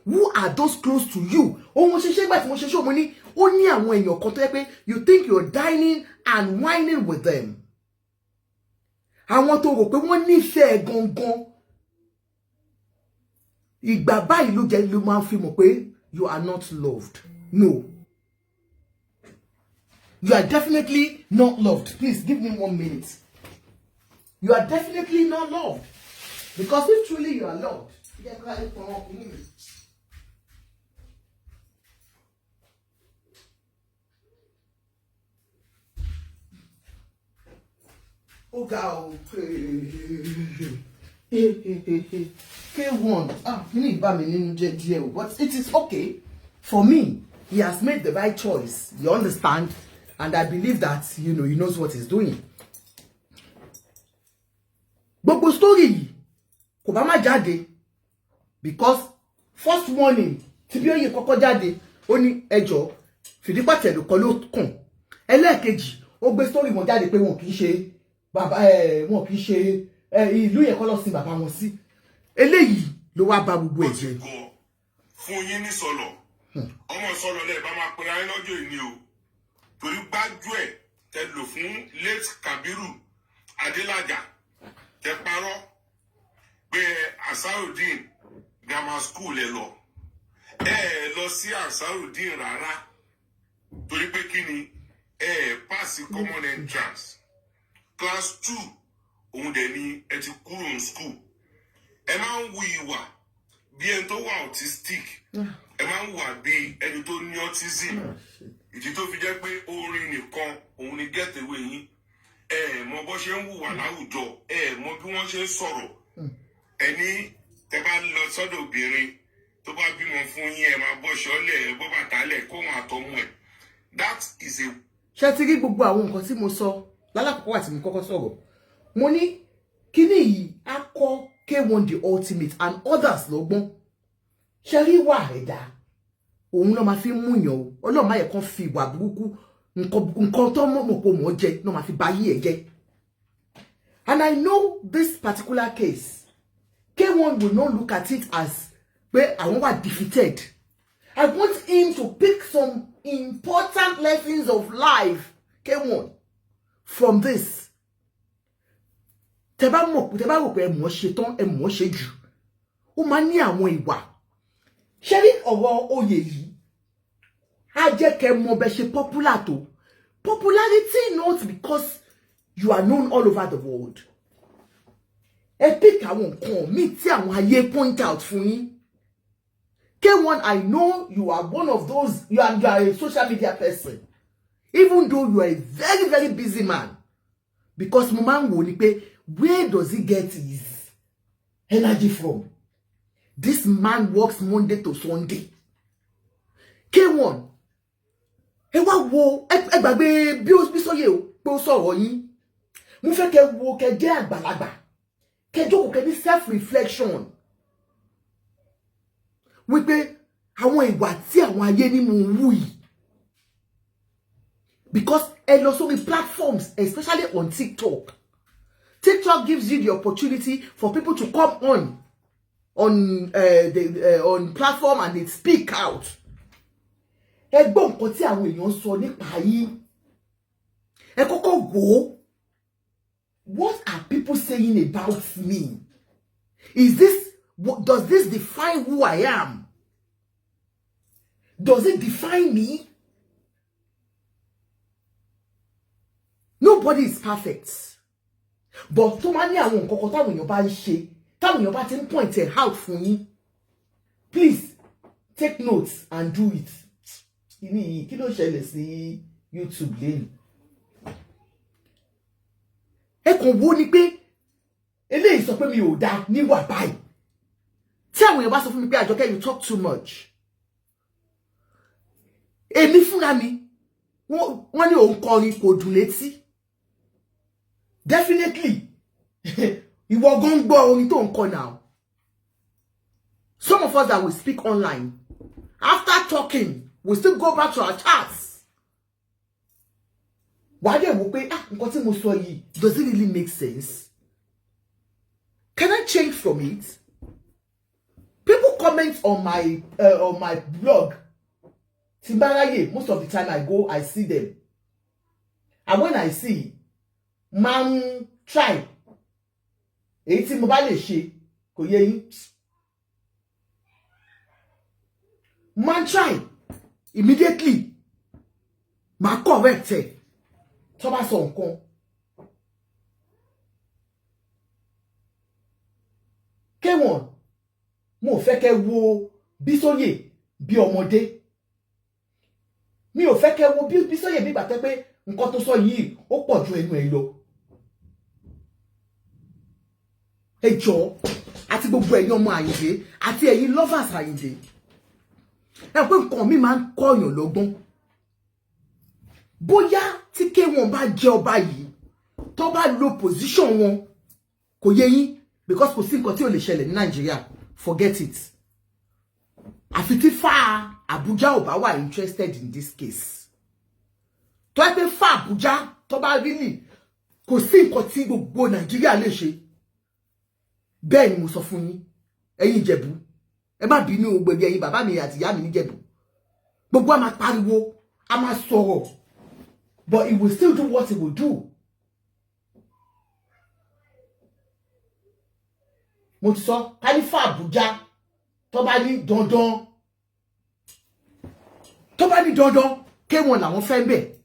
Who are those close to you? Oh, mo ṣe gbà tí mo ṣe show mo ní ó ní àwọn èèyàn kan tó yẹ pé you think you're dining and whining with them. Àwọn tó rò pé wọ́n nífẹ̀ẹ́ gangan. Ìgbà báyìí ló jẹ́ ló máa fi mọ̀ pé you are not loved. No. You are definitely not loved. Please give me 1 minute. You are definitely not loved. Because if truly you are loved, oh God, K1, but it is okay for me. He has made the right choice. You understand? And I believe that, you know, he knows what he's doing. Gbogbo story kò bá má jáde because first warning tí bí oye kọ́kọ́ jáde ó ní ẹjọ́ fìdípàtẹ ló kọ ló kàn ẹlẹ́ẹ̀kejì ó gbé story wọn jáde pé wọn kì í ṣe bàbá wọn kì í ṣe ìlú yẹn kọ́ lọ sin bàbá wọn sí eléyìí ló wá bá gbogbo ẹ̀ jẹ́. fún yín ní sọlọ ọmọ sọlọ lẹ bá máa pera ẹ lọ́jọ́ ìní o torí gbájú ẹ tẹ lò fún late Kabiru Adélájà tẹ parọ́ pé Ansarudeen grammar school ẹ lọ sí Ansarudeen rárá torí pé kí ni pass common entrance class 2 òun dẹ̀ ni ẹ ti kúrò ní school ẹ máa ń wu ìwà bí ẹni tó wà autistic ẹ máa ń wà bí ẹni tó ní autism ìdí tó fi jẹ́ pé orin nìkan òun ni getaway yín mọ bó ṣe ń hùwà láwùjọ mọ bí wọ́n ṣe ń sọ̀rọ̀ ẹni tẹ bá lọ sọ́dọ̀ obìnrin tó bá bímọ fún yín ẹ máa bọ́ ṣọ́lẹ̀ bọ́ bàtálẹ̀ kó wọn àtọmú ẹ̀ that is a. ṣé ti rí gbogbo àwọn nǹkan tí mo sọ lálàkọ́kọ́ àti mo kọ́kọ́ sọ̀rọ̀ mo ní kíní yìí á kọ́ K1 the ultimate and others lọ́gbọ́n ṣe rí wà ẹ̀dá òun náà máa fi mú yàn o ọlọ́run má yẹ kán fi ìwà burúkú nǹkan tó mọ̀ pé mọ̀ jẹ náà máa fi báyé ẹ̀ jẹ́. And I know this particular case K1 will not look at it as pé àwọn wà defeated. I want him to pick some important lessons of life K1 from this. Tẹ́ bá rò pé ẹ mọ̀ ṣe tán ẹ mọ̀ ṣe jù ó máa ní àwọn ìwà ṣe rí ọ̀rọ̀ oyè yìí á jẹ́ kẹ́ mọ̀ bẹ́ ṣe popular tó popularity not because you are known all over the world. Ẹ pick àwọn nǹkan mi tí àwọn ayé point out fún yín. K1, I know you are one of those, you are a social media person. Even though you are a very, very busy man. Because mo máa ń wò ni pé, where does he get his energy from? This man works Monday to Sunday. K1, ẹ wá wo, ẹ gbàgbé Bísóyè o, pé ó sọ̀rọ̀ yín. Mo fẹ́ kẹ́ wo kẹ́ jẹ́ àgbàlagbà. Kẹ́ jókòó kẹ́ ní self-reflection. Wípé àwọn ìwà tí àwọn ayé ní mo wù yìí. Because ẹ lọ sórí platforms, especially on TikTok. TikTok gives you the opportunity for people to come on platform and they speak out. Ẹ gbọ́ nǹkan tí àwọn èèyàn sọ nípa yín. Ẹ kọ́kọ́ wò. What are people saying about me? Does this define who I am? Does it define me? Nobody is perfect. But tó máa ní àwọn nǹkan kan táwọn èèyàn bá ń ṣe, táwọn èèyàn bá ti ń point it out fún yín. Please take notes and do it. Kí ló ṣẹlẹ̀ sí YouTube lẹ́yìn? Ẹ kàn wò ni pé eléyìí sọ pé mi ò dá níwà báyìí. Tí àwọn èèyàn bá sọ fún mi pé Àjọkẹ́ you talk too much. Èmi fúnra mi wọ́n ní òun kọrin kò dùn létí. definitely ìwọ gan gbọ́ orin tó ń kọ now. Some of us that will speak online, after talking, we still go back to our chats. Why did we pay? Nǹkan tí mo sọ yìí, does it really make sense? Can I change from it? People comment on my blog. Timbaraye, most of the time I go, I see them. And when I see, man, try. Èyí tí mo bá lè ṣe, kò yé yín. Man, try. Immediately. Ma correct ẹ. Tó bá sọ nǹkan. K1, mo fẹ́ kẹ́ wo Bísóyè bí ọmọdé. Mi ò fẹ́ kẹ́ wo Bísóyè bí bàtẹ́ pé nǹkan tó sọ yìí ó pọ̀ ju ẹnu ẹ lọ. Ẹ jọ̀ọ́, àti gbogbo ẹ̀yin ọmọ Àyìndé àti ẹ̀yin lovers Àyìndé. Ẹ pé nǹkan mi máa ń kọ́yàn lọ́gbọ́n. Bóyá tí K1 bá jẹ́ ọba yìí, tó bá lo position wọn, kò yé yín, because kò sí nǹkan tí ò lè ṣẹlẹ̀ ní Nàìjíríà, forget it. Àfi tí Fá Abuja ò bá wà interested in this case. Tó ẹ pé Fá Abuja tó bá really kò sí nǹkan tí gbogbo Nàìjíríà lè ṣe. Bẹ́ẹ̀ ni mo sọ fún yín, ẹ̀yin Ìjẹ̀bú. Ẹ má bínú gbogbo ẹ̀yin bàbá mi àti ìyá mi ní Ìjẹ̀bú. Gbogbo a máa pariwo, a máa sọ̀rọ̀. But he will still do what he will do. Mo ti sọ, Kálífà Abuja tó bá ní dandan. Tó bá ní dandan, K1 làwọn fẹ́ ńbẹ̀.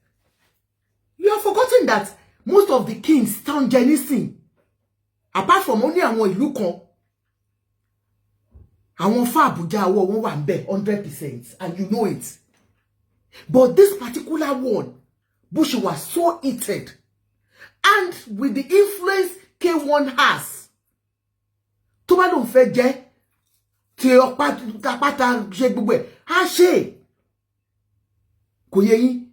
You have forgotten that most of the kings town jenisin. Apart from only àwọn ìlú kan. Àwọn Fá Abuja ọwọ́ wọn wà ńbẹ̀ 100%, and you know it. But this particular one, Bush was so heated, and with the influence K1 has, tó bá lóun fẹ́ jẹ́ tí ọ̀pátá ṣe gbogbo ẹ̀ á ṣe kò yé yín.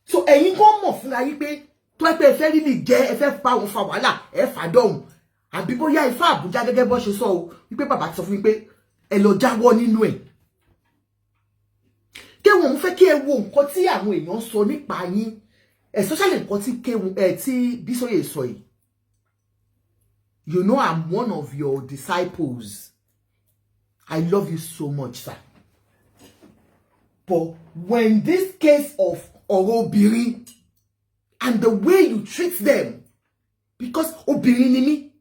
So ẹ̀yin kò mọ̀ fúnra yín pé tó ẹ pé ẹ fẹ́ rí lè jẹ́ ẹ fẹ́ pa òun fa wàhálà ẹ fà dọ̀hùn àbí bóyá Ifá Àbújá gẹ́gẹ́ bó ṣe sọ o wípé bàbá ti sọ fún mi pé ẹ lọ jáwọ́ nínú ẹ̀. K1 fẹ́ kí ẹ wo nǹkan tí àwọn èèyàn sọ nípa yín, especially nǹkan tí tí Bísóyè sọ yìí. You know I'm one of your disciples. I love you so much, sir. But when this case of Oro Beyin and the way you treat them, because obìnrin ni mí,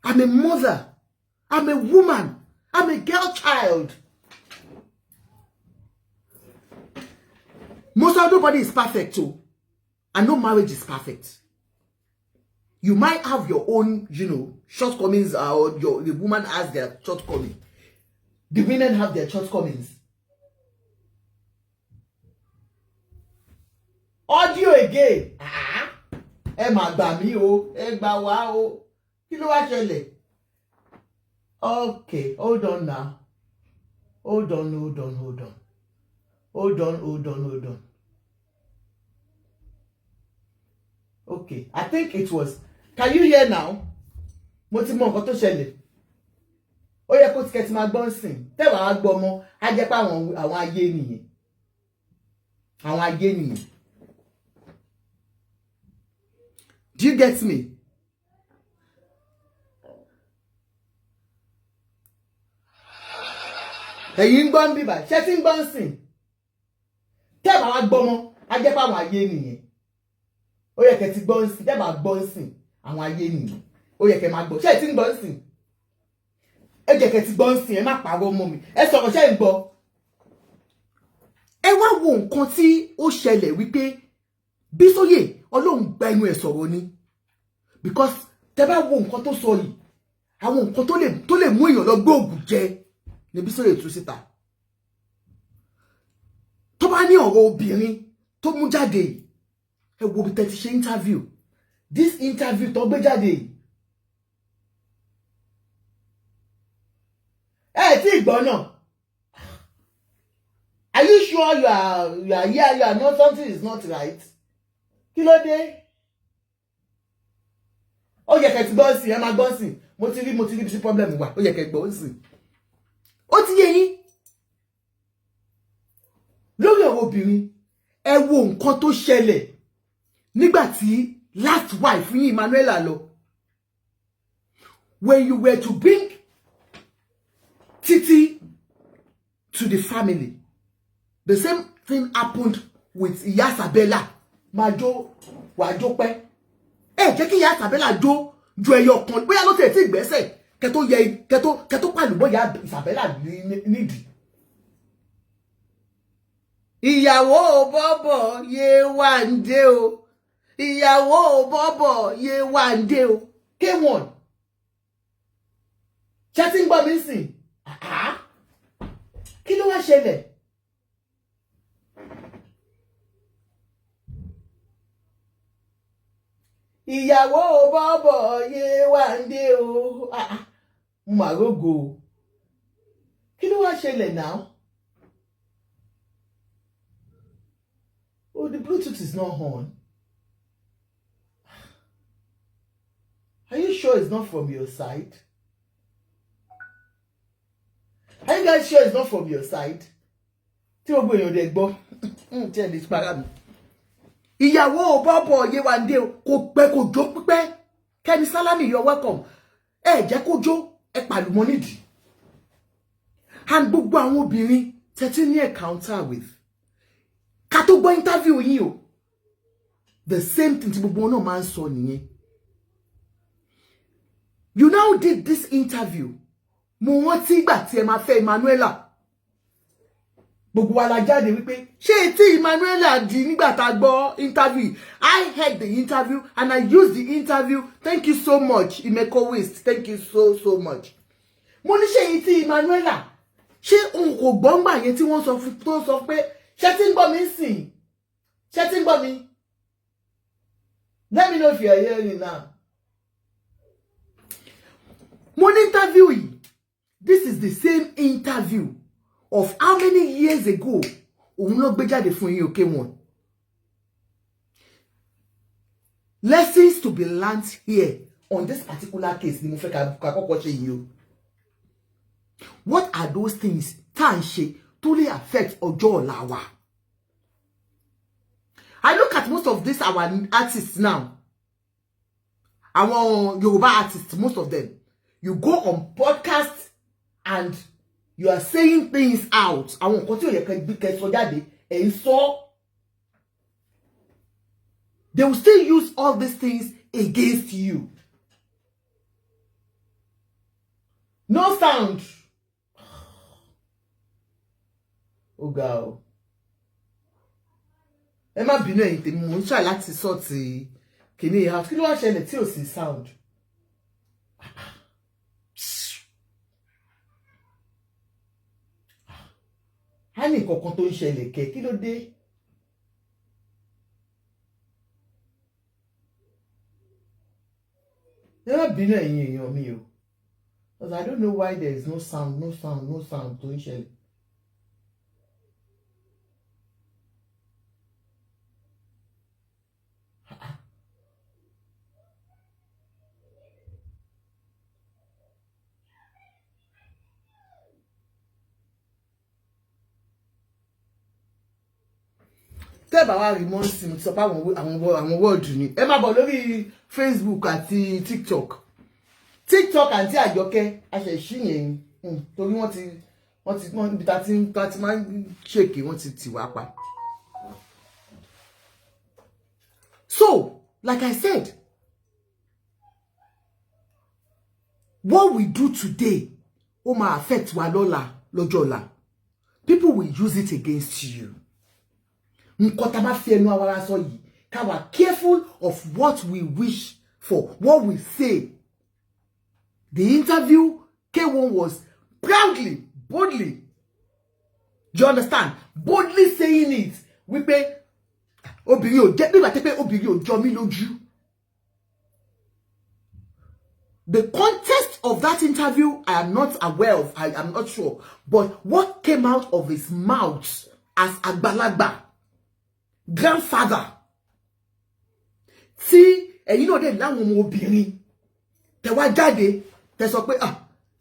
I'm a mother, I'm a woman, I'm a girl child. Most of nobody is perfect too, and no marriage is perfect. You might have your own, shortcomings, or the woman has their shortcomings. The women have their shortcomings. Audio again. Ẹ má gbà mí o, ẹ gbà wá o. Kí ló wá ṣẹlẹ̀? Okay, hold on now. Hold on. Okay, I think it was. Can you hear now? Mo ti mọ nǹkan tó ṣẹlẹ̀. Ó yẹ kó ti máa gbọ́ nsìn. Tẹ́ bá wá gbọ́ mọ́, á jẹ́ pé àwọn ayé nìyẹn. Àwọn ayé nìyẹn. Do you get me? Ẹ̀yin gbọ́ ń bíbà, ṣé tí ń gbọ́ nsìn? Tẹ́ bá wá gbọ́ mọ́, á jẹ́ pé àwọn ayé nìyẹn. Ó yẹ kẹ́ ti gbọ́ nsìn, tẹ́ bá gbọ́ nsìn, àwọn ayé nìyẹn. Ó yẹ kẹ́ máa gbọ́. Ṣé tí ń gbọ́ nsìn? Ẹ jẹ́ kẹ́ ti gbọ́ nsìn, ẹ má parọ́ mọ́ mi. Ẹ sọ̀rọ̀ ṣé ń gbọ́. Ẹ wá wo nǹkan tí ó ṣẹlẹ̀ wípé Bísóyè Ọlọ́run gba ẹnu ẹ̀ sọ̀rọ̀ ni. Because tẹ́ bá wo nǹkan tó sọ yìí, àwọn nǹkan tó lè mú èèyàn lọ gbé ògùn jẹ ni Bísóyè tú síta. Tó bá ní ọ̀rọ̀ obìnrin tó mú jáde yìí, ẹ wo bí tẹ́ ti ṣe interview. This interview tó gbé jáde yìí. Tí ìgbọ́ náà. Are you sure you are here? You are not, something is not right. Kí ló dé? ó yẹ kẹ́ ti gbọ́ sí ẹ máa gbọ́ sí mo ti rí bí sí problem wà ó yẹ kẹ́ gbọ́ sí ó ti yé yín lórí ọ̀rọ̀ obìnrin ẹ wo nǹkan tó ṣẹlẹ̀ nígbà tí last wife yín Emmanuela lọ when you were to bring Titi to the family the same thing happened with Ìyá Isabella máa jó wàá jó pẹ́ jẹ́ kí Ìyá Isabella jó ju ẹyọ kan bóyá ló tẹ̀ tí ìgbésẹ̀ kẹtó pàlùbọ̀ Ìyá Isabella nídìí. Ìyàwó bọ́bọ̀ Yéwándé o ìyàwó bọ́bọ̀ Yéwándé o K1 ṣé tí ń gbọ́ mi sìn kí ló wá ṣẹlẹ̀ ìyàwó bọ́bọ̀ Yéwándé o màrógò kí ló wá ṣẹlẹ̀ now. Oh, the Bluetooth is not on. Are you sure it's not from your side? Are you guys sure it's not from your side? Tí o gbọ́ èèyàn dẹ̀ gbọ́. Tí ẹ lè para mi. Ìyàwó bọ́bọ̀ Yéwándé kò pẹ́ kò jó pípẹ́. Kẹ́mi Sálámì, you're welcome. Jẹ́ kó jó ẹ pàlùmọ́ nídìí. And gbogbo àwọn obìnrin tẹ́tí ní encounter with. Ká tó gbọ́ interview yín o. The same thing tí gbogbo wọn náà máa ń sọ nìyẹn. You now did this interview. Mo rántí ìgbà tí ẹ máa fẹ́ Emmanuela. Gbogbo wa la jáde wípé ṣé etí Emmanuela di nígbà tá gbọ́ interview. I heard the interview and I used the interview. Thank you so much, Imeko West. Thank you so much. Mo ní ṣé etí Emmanuela. Ṣé òun kò gbọ́ ngbà yẹn tí wọ́n sọ fún tó sọ pé ṣé tí ń gbọ́ mi sìn? Ṣé tí ń gbọ́ mi? Let me know if you are hearing now. Mo ní interview yìí. This is the same interview of how many years ago òun ló gbé jáde fún yín K1. Lessons to be learned here on this particular case ni mo fẹ́ ká kọ́kọ́ ṣe yìí o. What are those things tá ń ṣe tó lè affect ọjọ́ ọ̀la wa? I look at most of these our artists now. Àwọn Yoruba artists, most of them. You go on podcasts and you are saying things out. Àwọn nǹkan tí ó yẹ kẹ́ sọ jáde ẹ̀ ń sọ. They will still use all these things against you. No sound. Oh God. Ẹ má bínú ẹ̀yin tèmi mo ń ṣà láti sọ́ọ̀tì kìíní house. Kí ló wá ṣẹlẹ̀ tí ò sí sound? A ní nǹkan tó ń ṣẹlẹ̀ kẹ́ kí ló dé? Ẹ má bínú ẹ̀yin èèyàn mi o. Because I don't know why there is no sound tó ń ṣẹlẹ̀. Tẹ́bà wá rí mọ́ǹsì mo ti sọ pé àwọn wọ́ọ̀dù ni ẹ máa bọ̀ lórí Facebook àti TikTok àti Àjọkẹ́ aṣẹ̀ṣí yẹn torí wọ́n ti níbi tá ti máa ń ṣèké wọ́n ti tì wá pa. So like I said, what we do today ó máa affect wa lọ́la lọ́jọ́ ọ̀la. People will use it against you. Nǹkan tá bá fi ẹnu àwa sọ yìí ká wà careful of what we wish for, what we say. The interview K1 was proudly, boldly, do you understand? Boldly saying it. Wípé obìnrin ò jẹ́ bí bàtẹ́ pé obìnrin ò jọ mí lójú. The context of that interview I am not aware of, I am not sure. But what came out of his mouth as àgbàlagbà, grandfather, tí ẹ̀yin náà dẹ̀ láwọn ọmọ obìnrin tẹ wá jáde tẹ sọ pé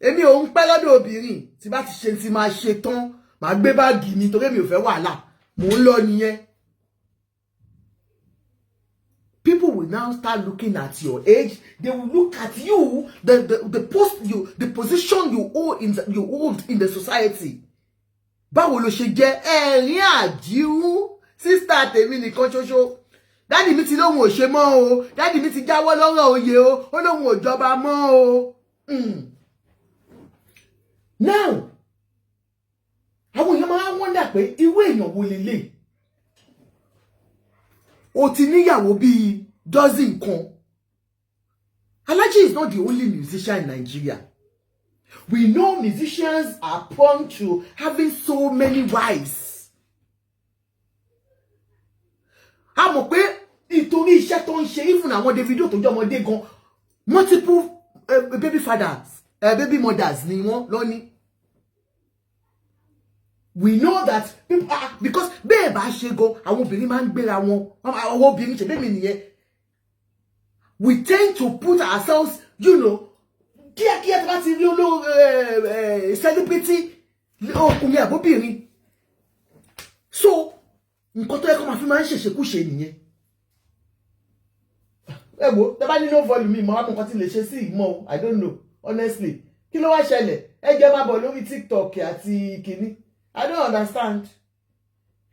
èmi ò ń pẹ́ lọ́dọ̀ obìnrin tí bá ti ṣe ti máa ṣe tán màá gbé báàgì mi torí mi ò fẹ́ wàhálà mò ń lọ nìyẹn. People will now start looking at your age. They will look at you, the position you hold in the society. Báwo ló ṣe jẹ́ ẹ̀rín àjíhún sísítà tèmi nìkan ṣoṣo. Dáàdì mi ti lóhun ò ṣe mọ́ o. Dáàdì mi ti jáwọ́ lọ́rọ̀ oyè o. Ó lóhun ò jọba mọ́ o. Now, àwọn èèyàn máa ń wọ́ndà pé irú èèyàn wo lélẹ̀. Ó ti níyàwó bíi dozen kan. Alhaji is not the only musician in Nigeria. We know musicians are prone to having so many wives. A mọ̀ pé nítorí iṣẹ́ tó ń ṣe even àwọn Davido tó jẹ́ ọmọdé gan multiple baby fathers, baby mothers ni wọ́n lóní. We know that people because bẹ́ẹ̀ bá ṣe gan àwọn obìnrin máa ń gbéra wọn àwọn obìnrin ṣe bẹ́ẹ̀ mi nìyẹn. We tend to put ourselves, kíákíá tí wọ́n ti rí olóò celebrity ọkùnrin àbóbìnrin. So nǹkan tó yẹ kó máa fi máa ń ṣèṣekúṣe nìyẹn. Ẹ wo tẹ́ bá ní no volume mi mọ́ àwọn nǹkan tí lè ṣe sí ìmọ̀ I don't know honestly. Kí ló wá ṣẹlẹ̀? Ẹ jẹ́ máa bọ̀ lórí TikTok àti kìíní. I don't understand.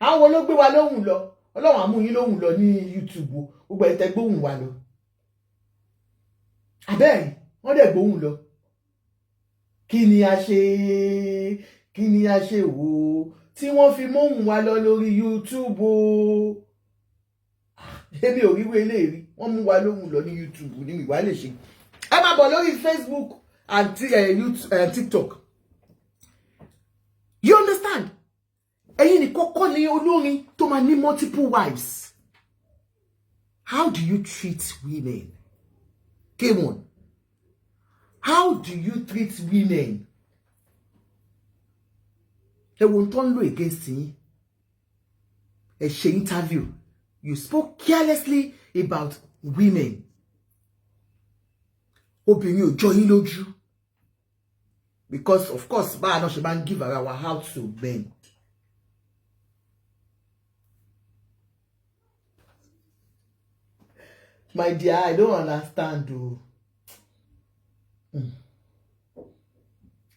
Àwọn wo ló gbé wa lóhùn lọ? Ọlọ́run á mú yín lóhùn lọ ní YouTube o. Gbogbo ẹ̀ tẹ́ gbóhùn wa lọ. Àbẹ́ẹ̀rí wọ́n dẹ̀ gbóhùn lọ. Kí ni a ṣe wò tí wọ́n fi móhùn wa lọ lórí YouTube o? Èmi ò rí wẹ́lẹ̀ rí. Wọ́n mú wa lóhùn lọ ní YouTube ní ìwà lè ṣe. Ẹ máa bọ̀ lórí Facebook and TikTok. You understand? Ẹ̀yin ni kọ́kọ́ ni olórin tó máa ní multiple wives. How do you treat women? Come on. How do you treat women? Ẹ wo tó ń lò against yín. Ẹ ṣe interview. You spoke carelessly about women. Obìnrin ò jọ yín lójú. Because of course, báwa náà ṣe máa ń give our house to men. My dear, I don't understand though.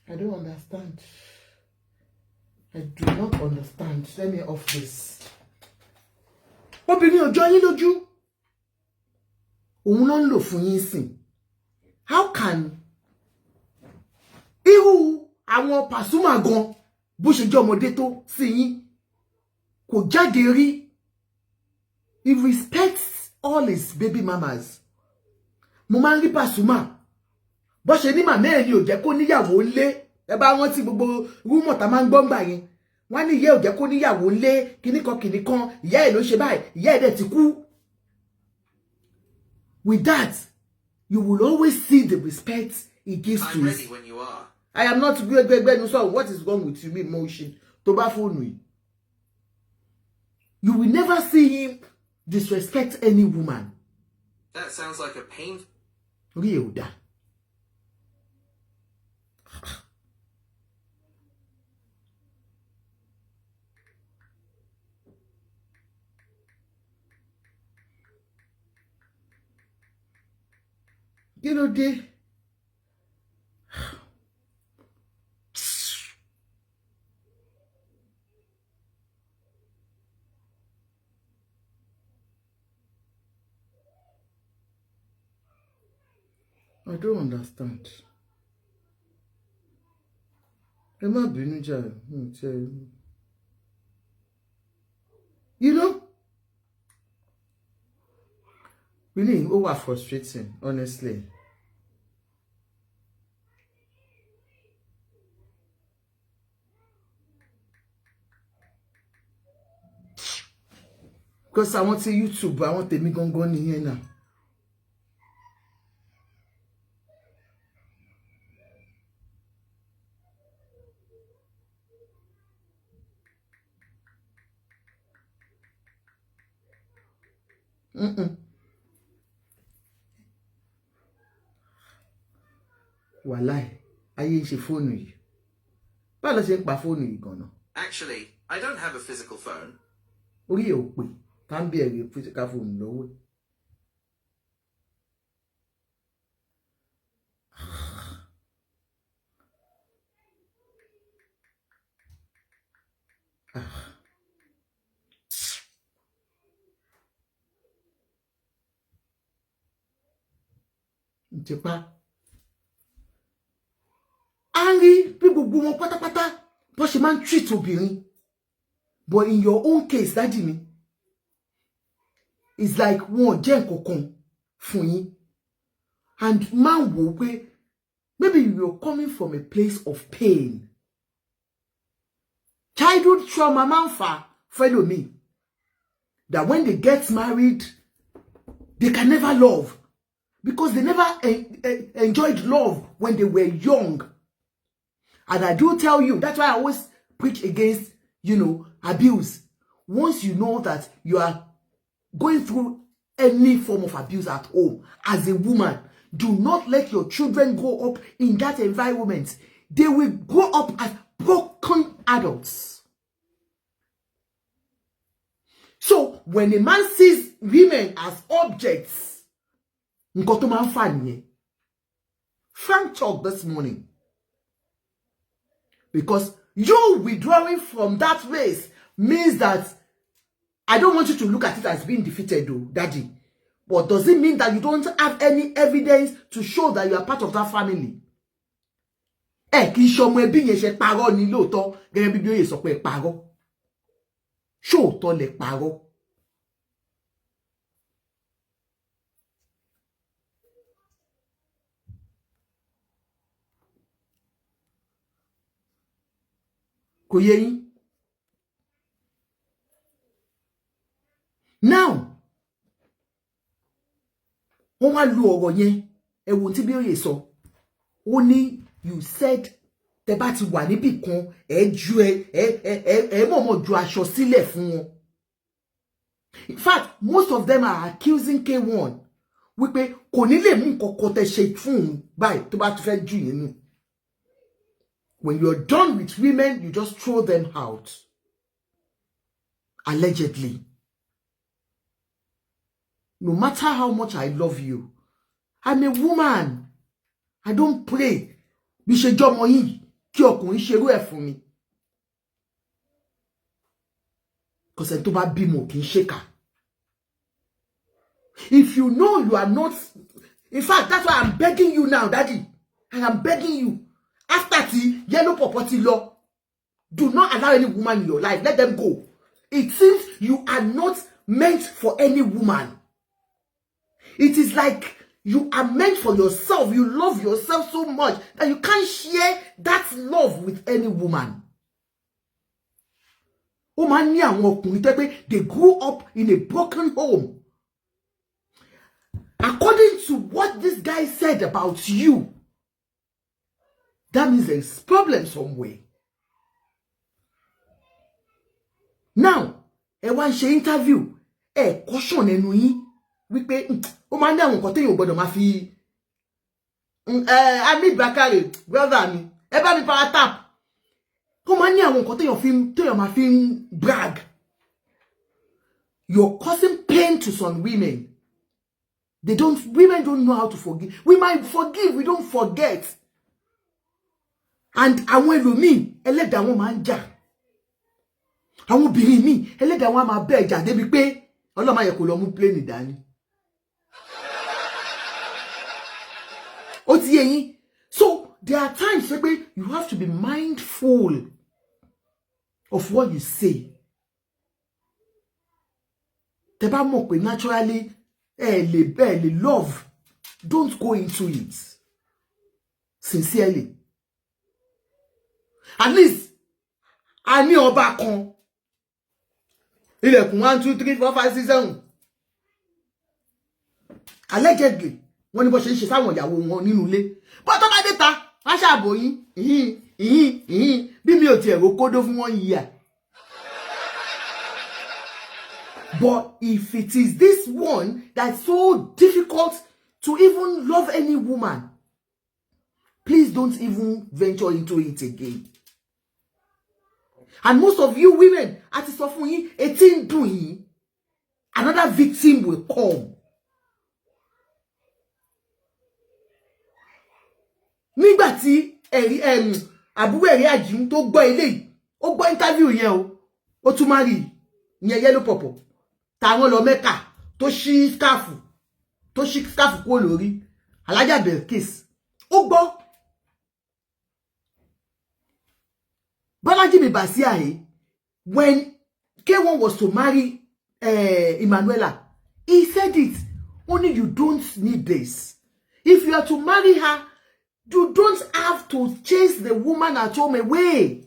I don't understand. I do not understand. Let me off this. Obìnrin ò jọ yín lójú. Òun ló ń lò fún yín sìn. How can irú àwọn Pasuma gan bó ṣe jẹ́ ọmọdé tó sí yín kò jáde rí? He respects all his baby mamas. Mo máa ń rí Pasuma bó ṣe ní màmá ẹ̀ ni ò jẹ́ kó níyàwó lé. Ẹ bá rántí gbogbo rúmọ̀ tá máa ń gbọ́ ńgbà yẹn. Wọ́n ní ìyá ò jẹ́ kó níyàwó lé kìnnìkan ìyá ẹ̀ ló ṣe báyìí ìyá ẹ̀ dẹ̀ ti kú. With that, you will always see the respect he gives to his. I'm ready when you are. I am not gbẹgbẹgbẹnu so what is wrong with you me motion tó bá fóònù yìí. You will never see him disrespect any woman. That sounds like a pain. Orí ẹ̀ ò dá. Kí ló dé? I don't understand. Ẹ má bínú jàre. You know, really, it was frustrating, honestly. Because I want to YouTube, I want to me go here now. Wàláì, ayé ń ṣe fóònù yìí. Báwo ló ṣe ń pa fóònù yìí gan-an? Actually, I don't have a physical phone. Orí ẹ̀ ò pé, tá ń bẹ̀rẹ̀ physical phone lọ́wọ́. Ǹjẹ́pá a rí bí gbogbo wọn pátápátá bó ṣe máa ń treat obìnrin. But in your own case, daddy mi, it's like wọn jẹ́ nǹkankan fún yín. And man wò pé maybe you're coming from a place of pain. Childhood trauma man follow me. That when they get married, they can never love. Because they never enjoyed love when they were young. And I do tell you, that's why I always preach against, abuse. Once you know that you are going through any form of abuse at home, as a woman, do not let your children grow up in that environment. They will grow up as broken adults. So, when a man sees women as objects, Frank talked this morning. Because you withdrawing from that race means that I don't want you to look at it as being defeated, though, daddy. But does it mean that you don't have any evidence to show that you are part of that family? Kì í ṣọmọ ẹbí yẹn ṣe parọ́ ni lóòótọ́ gẹ́gẹ́ bí Bíbélì sọ pé parọ́. Ṣóòótọ́ lẹ parọ́. Kò yé yín? Now, wọ́n wá lu ọ̀rọ̀ yẹn, ẹ wo tí Bíbélì sọ. Ó ní, you said tẹ́ bá ti wà níbì kan, mọ̀mọ́ ju aṣọ sílẹ̀ fún wọn. In fact, most of them are accusing K1 wípé kò ní lè mú nǹkan tẹ́ ṣe fún un báyìí tó bá ti fẹ́ jù yín nù. When you're done with women, you just throw them out. Allegedly. No matter how much I love you, I'm a woman. I don't pray. Bí ṣe jọmọ yín kí ọkùnrin ṣerú ẹ̀ fún mi. Because ẹni tó bá bímọ kì í ṣèkà. If you know you are not, in fact, that's why I'm begging you now, daddy. I am begging you. After the yellow property law, do not allow any woman in your life. Let them go. It seems you are not meant for any woman. It is like you are meant for yourself. You love yourself so much that you can't share that love with any woman. They grew up in a broken home. According to what this guy said about you, that means there's problem somewhere. Now, wá ń ṣe interview, caution ẹnu yín wípé ó máa ń ní àwọn nǹkan téèyàn gbọ́dọ̀ máa fi Amid Bakare, brother mi, bá mi power tap. Ó máa ń ní àwọn nǹkan téèyàn máa fi brag. You're causing pain to some women. Women don't know how to forgive. We might forgive, we don't forget. And àwọn ẹlòmíì ẹlẹ́dàá wọn máa ń jà. Àwọn obìnrin míì ẹlẹ́dàá wọn máa bẹ́ẹ̀ jà débi pé Ọlọ́run yẹ kó lọ mú plane dání. Ó ti yé yín. So there are times where you have to be mindful of what you say. Tẹ́ bá mọ̀ pé naturally lè love, don't go into it. Sincerely. At least, a ní ọba kan. Ilẹ̀kùn 1, 2, 3, 4, 5, 6, 7. Allegedly, wọ́n ní bó ṣe ń ṣe sáwọn ìyàwó wọn nínú ilé. Bó tó bá dé ta, wọ́n ṣàbò yín. Bí mi ò tiẹ̀ ro kódó fún 1 year. But if it is this one that's so difficult to even love any woman, please don't even venture into it again. And most of you women, àti sọ fún yín, etí ń dùn yín, another victim will come. Nígbà tí àbúrò ẹ̀rí àjìm tó gbọ́ eléyìí, ó gbọ́ interview yẹn o, ó tún máa rí ìyẹn yellow pọ̀pọ̀, táwọn lọ Mẹ́kà tó ṣí scarf kúrò lórí, Alájà Belkis, ó gbọ́. Bọ́lájí Bàsíà, when K1 was to marry Emmanuela, he said it. Only you don't need this. If you are to marry her, you don't have to chase the woman at home away.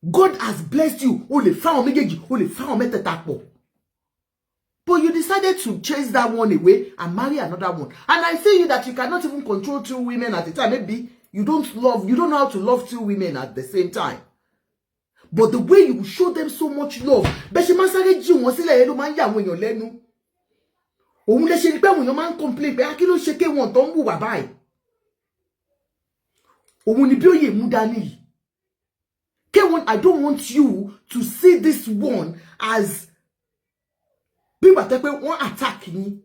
God has blessed you. Only found méjèèjì, only found mẹ́tẹ̀ẹ̀ta pọ̀. But you decided to chase that one away and marry another one. And I say you that you cannot even control two women at a time. Maybe you don't know how to love two women at the same time. But the way you show them so much love, bẹ́ṣe máa sáré jí wọn sílẹ̀ yẹn ló máa ń yà àwọn èèyàn lẹ́nu. Òun lè ṣe rí pé àwọn èèyàn máa ń complain pé kí ló ṣe ké wọn tó ń hùwà báyìí. Òun ni bí ó yè mú dání yìí. K1, I don't want you to see this one as bí bàtẹ́ pé wọ́n attack yín.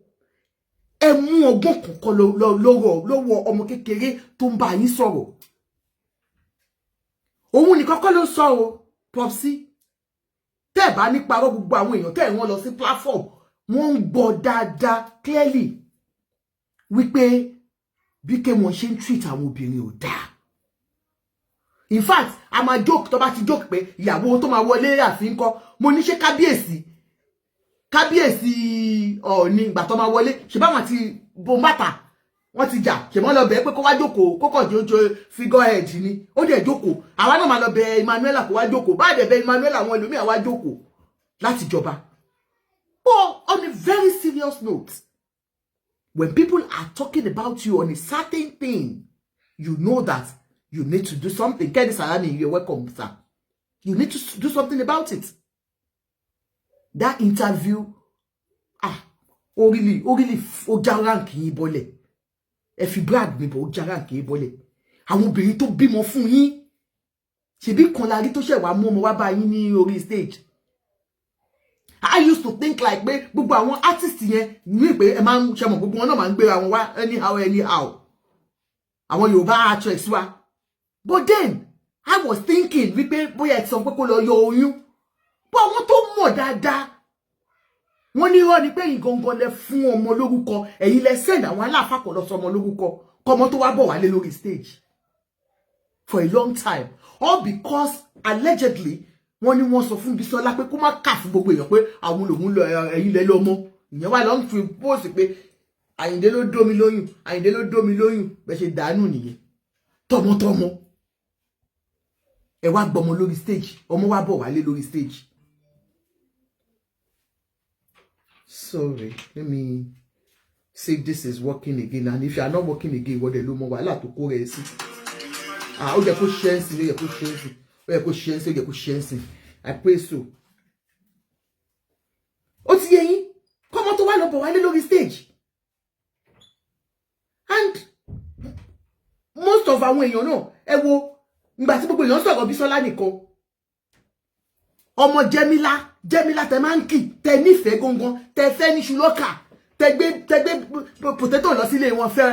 Ẹ mú ọgbọ́n kankan lọ́wọ́ ọmọ kékeré tó ń bá yín sọ̀rọ̀. Òun nìkan kọ́ ló sọ o, Popsi. Tẹ́ bá ní parọ́ gbogbo àwọn èèyàn tẹ́ wọ́n lọ sí platform, wọ́n ń gbọ́ dáadáa clearly wípé bí K1 ṣe ń treat àwọn obìnrin ò dáa. In fact, a máa joke tó bá ti joke pé ìyàwó tó máa wọlé àfin kọ́, mo ní ṣe kábíyèsí Ọọ̀ni ìgbà tó máa wọlé, ṣe báwọn ti bombata wọ́n ti jà, ṣe mọ́ lọ bẹ̀ pé kó wá jókòó, kókò jẹ́ figurehead ni, ó dẹ̀ jókòó. Àwa náà máa lọ bẹ̀ Emmanuela kó wá jókòó, bá dẹ̀ bẹ̀ Emmanuela àwọn ẹlòmíì wá jókòó láti jọba. But on a very serious note, when people are talking about you on a certain thing, you know that you need to do something. Kenny Salami, you're welcome, sir. You need to do something about it. That interview, ó já rank yín bọ́lẹ̀. Ẹ fi brag mi bọ̀, ó já rank yín bọ́lẹ̀. Àwọn obìnrin tó bímọ fún yín, ṣebí kan la rí tó ṣẹ̀ wá mú ọmọ wá bá yín ní orí stage. I used to think like pé gbogbo àwọn artists yẹn ní pé ẹ máa ń ṣe mọ̀ gbogbo wọn náà máa ń gbéra wọn wá anyhow. Àwọn Yorùbá actress wa. But then I was thinking wípé bóyá ẹ ti sọ pé kó lọ yọ oyún. But àwọn tó mọ̀ dáadáa, wọ́n ní irọ́ ni pé ìgangan lẹ fún ọmọ lórúkọ, ẹ̀yin lẹ send àwọn aláàfáà kò lọ sọ ọmọ lórúkọ, kọ́mọ tó wá bọ̀ wálé lórí stage for a long time. All because allegedly wọ́n ní wọ́n sọ fún Bísọ́lá pé kó má kà fún gbogbo èèyàn pé àwọn lòun lọ ẹ̀yin lẹ lọ́mọ. Ìyẹn wá lọ ń fi post pé Àyìndé ló dó mi lóyún, bẹ́ ṣe dànù nìyẹn. Tọmọtọmọ. Ẹ wá gbọ́mọ lórí stage, ọmọ wá bọ̀ wálé lórí stage. Sorry, let me see if this is working again. And if you are not working again, what the lomo wala to ko re si. Ó yẹ kó chance, ó yẹ kó chance. I pray so. Ó ti yé yín, kọ́mọ tó wá lọ bọ̀ wálé lórí stage. And most of àwọn èèyàn náà, ẹ wo ìgbà tí gbogbo èèyàn sọ̀rọ̀ Bísọ́lá nìkan. Ọmọ Jẹ́mílá tẹ máa ń kì, tẹ nífẹ̀ẹ́ gangan, tẹ fẹ́ ní ṣùlọ́kà, tẹ gbé potato lọ sílé wọn fẹ́.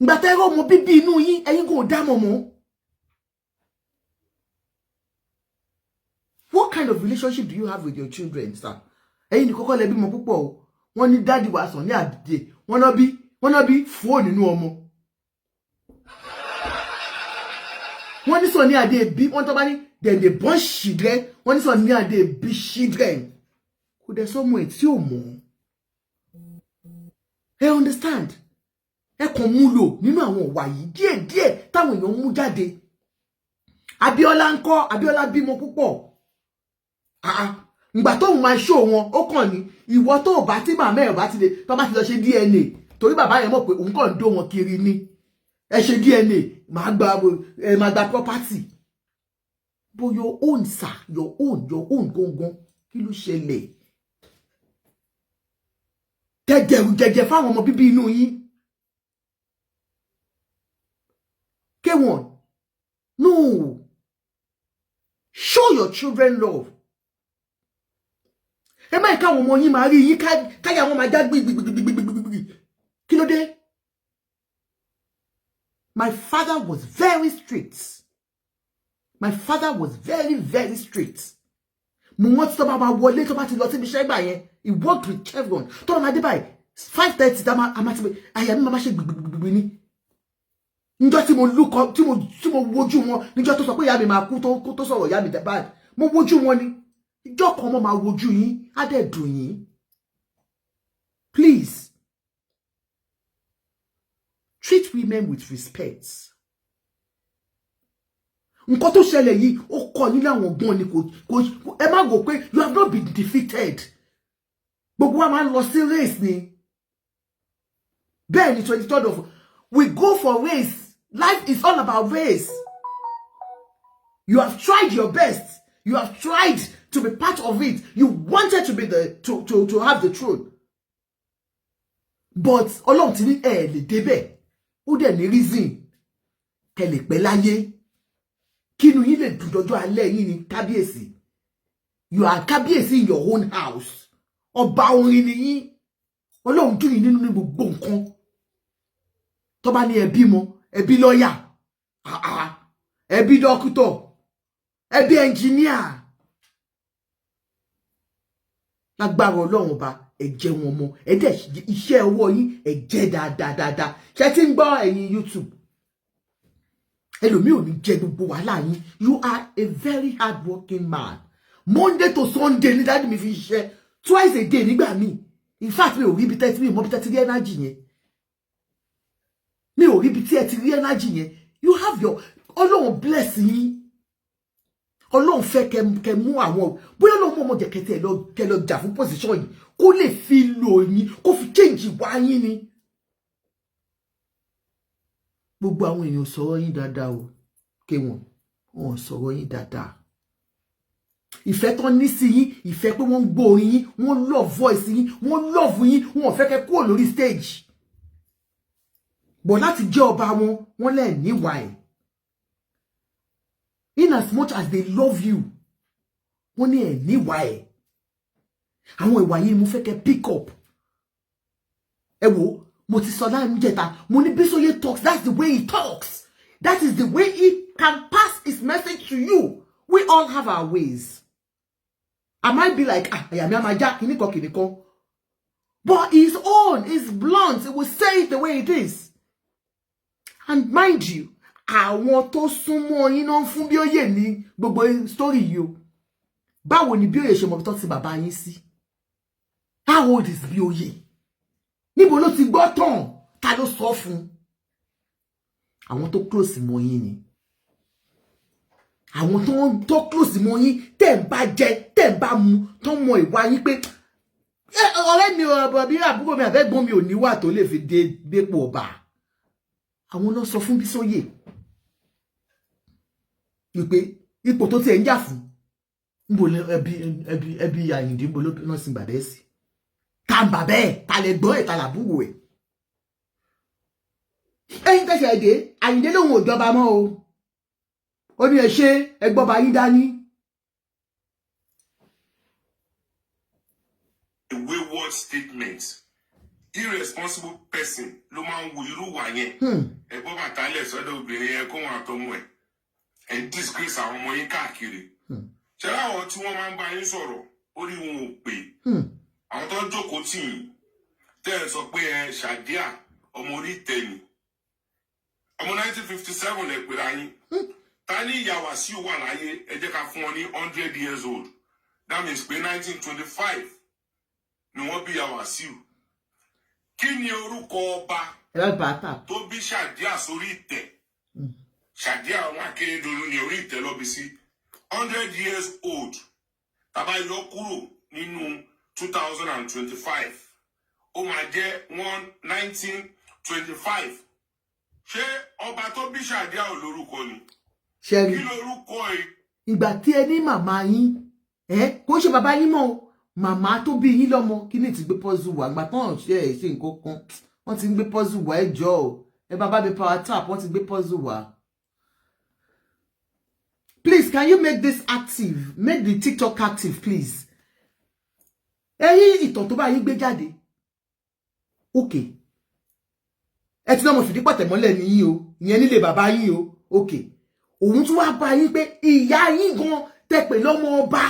Ìgbà tẹ rọ ọmọ bíbí inú yín, ẹ̀yin kò dá mọ̀ mọ́. What kind of relationship do you have with your children, sir? Ẹ̀yin ní kọ́kọ́ lẹ bímọ púpọ̀ o. Wọ́n ní daddy wa Sunny Adé, wọ́n náà bí fóònù nínú ọmọ. Wọ́n ní Sunny Adé bí, wọ́n tó bá ní then they born children, wọ́n ní Sunny Adé bí children. Kò dẹ̀ sọ́mọ ẹ̀ tí ò mọ̀. Ẹ understand? Ẹ kàn mú lò nínú àwọn ìwà yìí díẹ̀díẹ̀ táwọn èèyàn mú jáde. Abíọ́lá ńkọ́, Abíọ́lá bímọ púpọ̀. Ìgbà tó máa show wọn, ó kàn ní ìwọ tó bá tí màmá ẹ̀ bá ti lè tó bá ti lọ ṣe DNA torí bàbá yẹn mọ̀ pé òun kàn ń dó wọn kiri ni. Ẹ ṣe DNA, máa gba property. But your own, sir, your own gangan, kí ló ṣẹlẹ̀? Tẹ́jẹ̀rù jẹjẹ fáwọn ọmọ bíbí inú yín. No. Show your children love. Ẹ má ká àwọn ọmọ yín máa rí yín káyà wọn máa já gbìgbìgbìgbìgbì. Kí ló dé? My father was very strict. My father was very, very strict. Mo wọ́n tó bá máa wọlé tó bá ti lọ síbi iṣẹ́ gbà yẹn. He worked with Chevron. Tó máa dé báyìí 5:30 tá máa ti bẹ àyà mi máa ṣe gbìgbìgbìgbì ni. Níjọ́ tí mo lúkọ tí mo wojú wọn níjọ́ tó sọ pé ìyá mi máa kú tó sọ̀rọ̀ ìyá mi bad. Mo wojú wọn ni. Ìjọ́ kan mo máa wojú yín á dẹ̀ dùn yín. Please treat women with respect. Nǹkan tó ṣẹlẹ̀ yìí ó kọ́ yín láwọn ọgbọ́n ni kò ẹ má wò pé you have not been defeated. Gbogbo wa máa ń lọ sí race ni. Bẹ́ẹ̀ ni 23rd of we go for race. Life is all about race. You have tried your best. You have tried to be part of it. You wanted to be to have the truth. But Ọlọ́run ti ní ẹ lè débẹ̀. Ó dẹ̀ ní reason. Kẹ́ lè pẹ́ láyé. Kínú yín lè dùn dọjọ́ alẹ́ yín ní kábíyèsí. You are kábíyèsí in your own house. Ọba orin ni yín. Ọlọ́run dùn yín nínú gbogbo nǹkan. Tó bá ní ẹbí mọ, ẹbí lọ́yà, ẹbí dókítà, ẹbí ẹnjìníà. Lágbára Ọlọ́run ọba ẹ jẹ́ wọn mọ́, ẹ dẹ̀ iṣẹ́ ọwọ́ yín ẹ jẹ́ dáadáa. Ṣé tí ń gbọ́ ẹ̀yin YouTube? Ẹlòmíì ò ní jẹ gbogbo wàhálà yín. You are a very hardworking man. Monday to Sunday ní dáàdì mi fi ṣiṣẹ́. Twice a day nígbà míì. In fact mi ò rí ibi tẹ́tí mi mọ́ bí tẹ́tí rí energy yẹn. Mi ò rí ibi tí ẹ ti rí energy yẹn. You have your Ọlọ́run bless yín. Ọlọ́run fẹ́ kẹ́ mú àwọn bóyá Ọlọ́run mọ̀ jẹ́ kẹ́ lọ jà fún position yìí kó lè fi lò yín kó fi change wá yín ni. Gbogbo àwọn èèyàn sọ̀rọ̀ yín dáadáa o. Ké wọ́n sọ̀rọ̀ yín dáadáa. Ìfẹ́ tán ní sí yín, ìfẹ́ pé wọ́n gbọ́ orin yín, wọ́n love voice yín, wọ́n love yín, wọ́n fẹ́ kẹ́ kúrò lórí stage. But láti jẹ́ ọba wọ́n lè níwà ẹ̀. In as much as they love you, wọ́n ní ẹ̀ níwà ẹ̀. Àwọn ìwà yìí mo fẹ́ kẹ́ pick up. Ẹ wò mo ti sọ láàrin jẹta mo ní Bísóyè talks, that's the way he talks. That is the way he can pass his message to you. We all have our ways. I might be like, àyà mi á máa já kìnìkan. But his own is blunt. He will say it the way it is. And mind you, àwọn tó súnmọ́ yín náà fún Bíóyè ní gbogbo story yìí o. Báwo ni Bíóyè ṣe mọ̀ tó ti bàbá yín sí? How old is Bíóyè? Níbo ló ti gbọ́ tán? Ta ló sọ fún? Àwọn tó close mọ́ yín ni. Àwọn tó close mọ́ yín tẹ́ ń bá jẹ, tẹ́ ń bá mu, tó mọ ìwà yín pé ọ̀rẹ́ mi ọ̀bọ̀ bí àbúrò mi àbẹ́gbọ́n mi ò níwà tó lè fi dépò ọba. Àwọn ló sọ fún Bísóyè wípé ipò tó ti ẹ̀ ń jà fún níbo ẹbí Àyìndé níbo ló náà sin bàbá ẹ̀ sí. Ta ń bàbá ẹ̀, ta lè gbọ́ ẹ̀, ta làbúrò ẹ̀. Ẹ̀yin tẹ̀sẹ̀ ẹ̀dẹ́ Àyìndé lòun ò jọba mọ́ o. Ó ní ẹ ṣe ẹgbọ́ba yín dání. A wayward statement. Irresponsible person ló máa ń wo irú wà yẹn. Ẹ̀gbọ́n bàtà lẹ̀ sọ́dọ̀ obìnrin yẹn kó wọn àtọmọ ẹ̀. Ẹ̀ disgrace àwọn ọmọ yín káàkiri. Ṣé láwọn tí wọ́n máa ń bá yín sọ̀rọ̀ orí wọn ò pè. Àwọn tó ń jókòó tì yín tẹ́ ẹ sọ pé ẹ Ṣàdíà ọmọ orí tẹ̀mí. Ọmọ 1957 lẹ pèrè ayín. Ta ní ìyá Wasiu wà láyé ẹ jẹ́ ká fún wọn ní 100 years old. That means pé 1925 ni wọ́n bí ìyá Wasiu. Kí ni orúkọ ọba tó bí Ṣàdíà sórí ìtẹ́? Ṣàdíà àwọn Akérédolú ní orí ìtẹ́ lọ bí sí 100 years old. Tàbá yọ kúrò nínú 2025 ó máa jẹ́ 1925. Ṣé ọba tó bí Ṣàdíà ò lórúkọ ni? Kí lórúkọ ẹ̀? Ìgbà tí ẹ ní màmá yín kò ṣe bàbá yín mọ́ màmá tó bí yín lọ́mọ kí ni ti gbé pọ́zù wá àgbà tán ṣe nǹkan kan wọ́n ti ń gbé pọ́zù wá ẹ jọ̀ọ́ ẹ bàbá mi power tap wọ́n ti gbé pọ́zù wá. Please, can you make this active? Make the TikTok active, please. Ìtàn tó bá yín gbé jáde. Okay. Ẹ ti náà mo fìdí pàtẹ́ mọ́lẹ̀ ní yín o. Ìyẹn nílé bàbá yín o. Okay. Òun tún wá bá yín pé ìyá yín gan tẹ́ pè lọ́mọ ọba.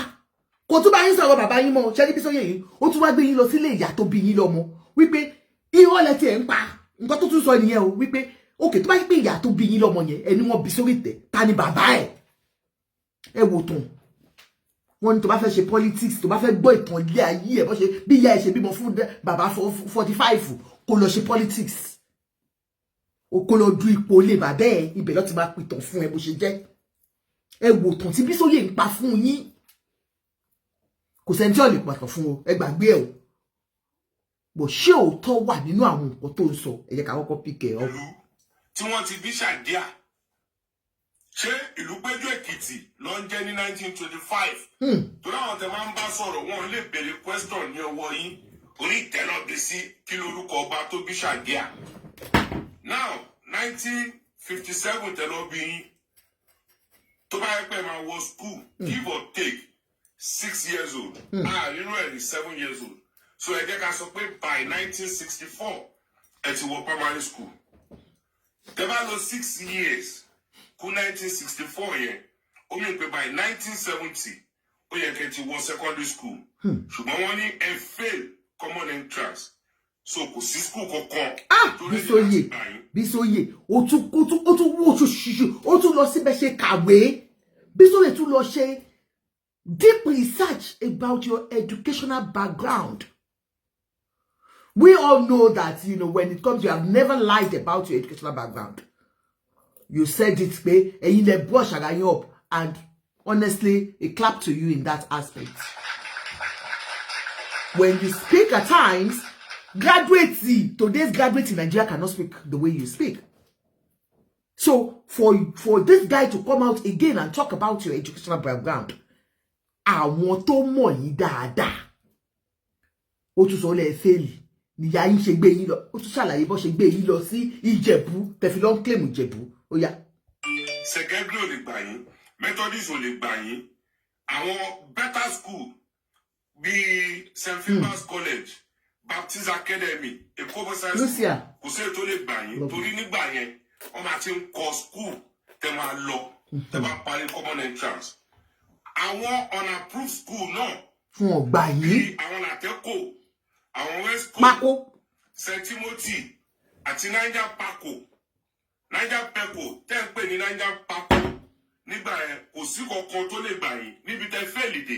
Kò tún bá yín sọ̀rọ̀ bàbá yín mọ́. Ṣé ní Bísóyè yìí? Ó tún wá gbé yín lọ sílé ìyá tó bí yín lọ́mọ. Wípé irọ́ lẹ tí ẹ̀ ń pa. Nǹkan tó tún sọ nìyẹn o. Wípé okay, tó bá yín pé ìyá tó bí yín lọ́mọ yẹn ẹni wọ́n bí sórí ìtẹ́ ta ni bàbá ẹ̀. Ẹ wò tán. Wọ́n ní tó bá fẹ́ ṣe politics, tó bá fẹ́ gbọ́ ìtàn ilé ayé ẹ̀ bó ṣe bí ìyá ẹ̀ ṣe bímọ fún bàbá 45 kó lọ ṣe politics. O kó lọ du ipò lé bàbá ẹ̀ ibẹ̀ ló ti máa pìtàn fún ẹ bó ṣe jẹ́. Ẹ wò tán tí Bísóyè ń pa fún yín. Kò sẹ́ni tí ó lè pàtàn fún o, ẹ gbàgbé ẹ̀ o. Bó ṣé òótọ́ wà nínú àwọn nǹkan tó ń sọ, ẹ jẹ́ ká kọ́kọ́ pick ẹ̀ up. Tí wọ́n ti bí Ṣàdíà. Ṣé ìlú Péjú Èkìtì ló ń jẹ́ ní 1925? Tó láwọn tẹ máa ń bá sọ̀rọ̀ wọn lè béèrè question ní ọwọ́ yín. Orí ìtẹ́lọ́gbé sí kí lórúkọ ọba tó bí Ṣàdíà. Now, 1957 tẹ́lọ́gbé yín. Tó bá yẹ pé máa wọ school, give or take 6 years old. Nínú ẹ̀ ní 7 years old. So ẹ jẹ́ ká sọ pé by 1964 ẹ ti wọ primary school. Tẹ́ bá lọ 6 years kú 1964 yẹn, ó mì pé by 1970 ó yẹ kẹ́ ti wọ secondary school. Ṣùgbọ́n wọ́n ní ẹ fail common entrance. So kò sí school kankan. Bísóyè, ó tún wó ṣoṣoṣo, ó tún lọ síbẹ̀ ṣe kàwé. Bísóyè tún lọ ṣe deep research about your educational background. We all know that, when it comes, you have never lied about your educational background. You said it, and you let brush up, and honestly, a clap to you in that aspect. When you speak at times, today's graduates in Nigeria cannot speak the way you speak. So, for this guy to come out again and talk about your educational background, àwọn tó mọ̀ yín dáadáa. Ó tún sọ lẹ́ fẹ́ẹ̀lì. Níyà yín ṣe gbé yín lọ. Ó tún ṣàlàyé bó ṣe gbé yín lọ sí Ìjẹ̀bú. Tẹ̀fí ló ń claim Ìjẹ̀bú. Ó yá. Secondary ò lè gbà yín. Methodist ò lè gbà yín. Àwọn better school bíi St. Philip's College, Baptist Academy, Èkó Bọ́sà School. Kò sí ètò lè gbà yín. Torí nígbà yẹn, wọ́n máa ti ń kọ́ school tẹ́ máa lọ. Tẹ́ bá parí common entrance. Àwọn unapproved school náà. Fún ọgbà yìí. Àwọn Àtẹ́kò, àwọn West Coast, St. Timothy àti Niger Paco. Niger Paco tẹ́ ń pè ní Niger Paco. Nígbà yẹn kò sí kankan tó lè gbà yín níbi tẹ́ fẹ́ lè dé.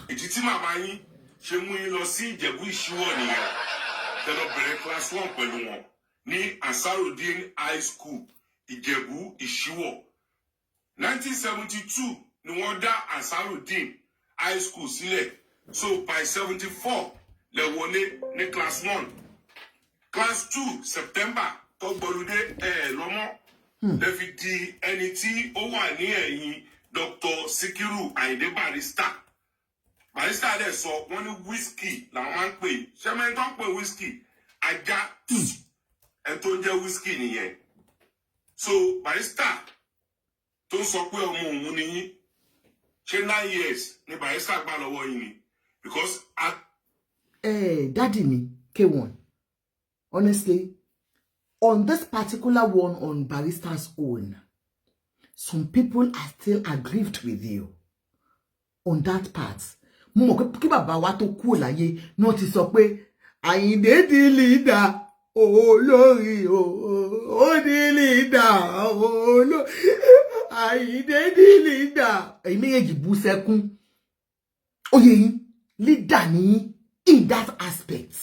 Ìdí tí màmá yín ṣe mú yín lọ sí Ìjẹ̀bú Ìṣíwọ̀ nìyẹn. Tẹ́ lọ bẹ̀rẹ̀ class 1 pẹ̀lú wọn ní Ansarudeen High School Ìjẹ̀bú Ìṣíwọ̀. 1972 ni wọ́n dá Ansarudeen High School sílẹ̀. So by 74 lẹ wọlé ní class 1. Class 2 September tó gbọ́lúdé lọ́mọ́. Lẹ fi di ẹni tí ó wà ní ẹ̀yìn Dr. Sikiru Ayinde Barrister. Barrister dẹ̀ sọ wọ́n ní whisky làwọn máa ń pè. Ṣẹ́mẹ́ tó ń pè whisky ajá ẹ̀ tó ń jẹ́ whisky nìyẹn. So Barrister tó ń sọ pé ọmọ òun ni yín. Ṣé 9 years ni Barrister gbà lọ́wọ́ yín ni? Because Daddy mi, K1, honestly, on this particular one on Barrister's own, some people are still aggrieved with you on that part. Mo mọ̀ pé kí bàbá wa tó kú láyé náà ti sọ pé Àyìndé di leader olórí ó di leader olórí Àyìndé di leader. Ẹ̀yin méjèèjì bú sẹ́kún. Ó yé yín, leader ni in that aspect.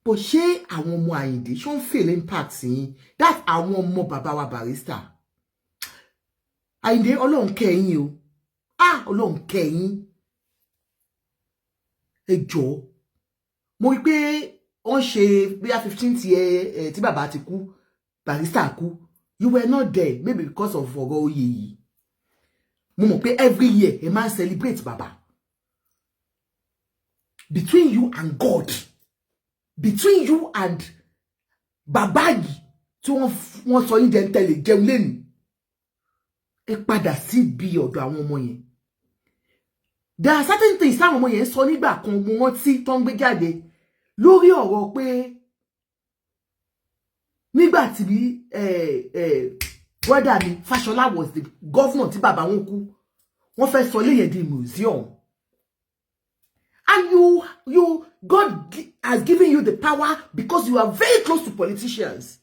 But ṣé àwọn ọmọ Àyìndé ṣó ń feel impact yín? That àwọn ọmọ bàbá wa Barrister. Àyìndé Ọlọ́run kẹ́ yín o. Ọlọ́run kẹ́ yín. Ẹ jọ̀ọ́. Mo rí pé wọ́n ṣe bí 15th year tí bàbá ti kú, Barrister kú. You were not there, maybe because of ọ̀rọ̀ oyè yìí. Mo mọ̀ pé every year ẹ máa celebrate bàbá. Between you and God, between you and bàbá yìí tí wọ́n sọ yín jẹ́ ń tẹ̀lé jẹun lẹ́nu. ẹ padà sí bí ọ̀dọ̀ àwọn ọmọ yẹn. There are certain things táwọn ọmọ yẹn sọ nígbà kan mo rántí tó ń gbé jáde lórí ọ̀rọ̀ pé nígbà tí brother mi Fashola was the governor tí bàbá wọn kú, wọ́n fẹ́ sọ ilé yẹn di museum. And God has given you the power because you are very close to politicians.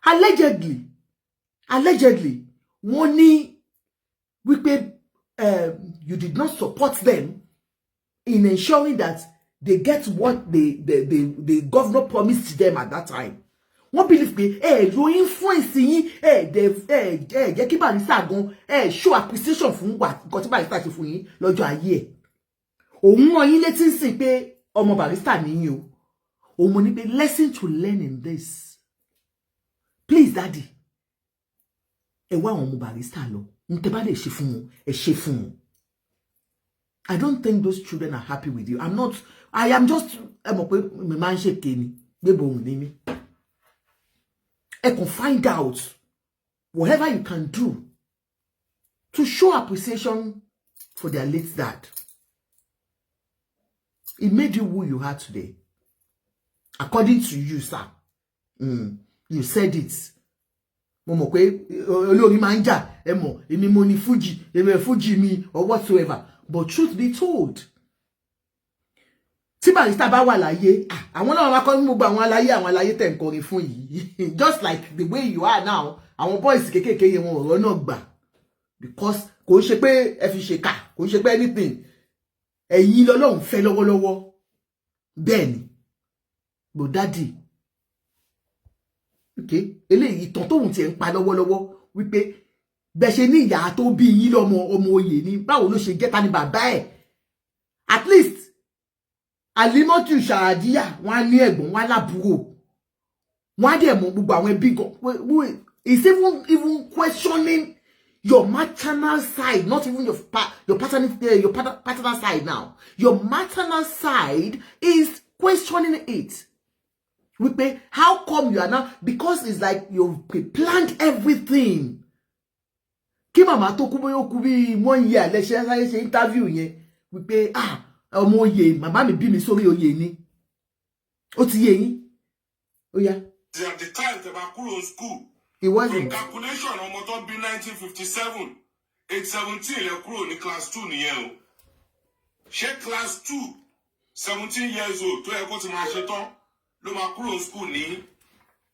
Allegedly, wọ́n ní wípé you did not support them in ensuring that they get what the governor promised them at that time. Wọ́n believe pé lo influence yín jẹ́ kí Barrister gan show appreciation fún nǹkan tí Barrister ṣe fún yín lọ́jọ́ ayé ẹ̀. Òun rán yín létí sí pé ọmọ Barrister nìyí o. Òun mo ní pé lesson to learn in this. Please daddy, ẹ wá àwọn ọmọ Barrister lọ. Ntẹ́ bá lè ṣe fún wọn, ẹ ṣe fún wọn. I don't think those children are happy with you. I am just ẹ mọ̀ pé mi máa ń ṣèké ni, gbébo òun ní mi. Ẹ kàn find out whatever you can do to show appreciation for their late dad. It made you who you are today. According to you, sir. You said it. Mo mọ̀ pé olórí máa ń jà, ẹ mọ̀, èmi mo ní Fuji mi or whatsoever. But truth be told, tí Barrister bá wà láyé, àwọn náà máa kọ́ ní gbogbo àwọn aláyé tẹ̀ ń kọrin fún yìí. Just like the way you are now, àwọn boys kékèké yẹn wọn ọ̀rọ̀ náà gbà. Because kò ń ṣe pé ẹ fi ṣe kà, kò ń ṣe pé anything. Ẹ̀yin lọ́lọ́run fẹ́ lọ́wọ́lọ́wọ́. Bẹ́ẹ̀ ni. But daddy, okay, eléyìí ìtàn tóun ti ń pa lọ́wọ́lọ́wọ́ wípé bẹ́ẹ̀ ṣe ní ìyá tó bí yín lọ́mọ ọmọ oyè ni báwo ló ṣe jẹ́ta ní bàbá ẹ̀. At least Alimotu Shahadiya wọ́n á ní ẹ̀gbọ́n wọ́n á lábúrò. Wọ́n á dẹ̀ mọ̀ gbogbo àwọn ẹbí gan. It's even questioning your maternal side, not even your paternal side now. Your maternal side is questioning it. Wípé, how come you are now? Because it's like you've planned everything. Kí màmá tó kú bóyá ó kú bí 1 year lẹ́ṣẹ́ sáyé ṣe interview yẹn. Wípé, ọmọ oyè, màmá mi bí mi sórí oyè ni. Ó ti yé yín. Ó yá. At the time, they were cool on school. It wasn't. Calculation ọmọ tó bí 1957, age 17 lẹ kúrò ní class 2 nìyẹn o. Ṣé class 2, 17 years old, tó yẹ kó ti máa ṣe tán, ló máa kúrò school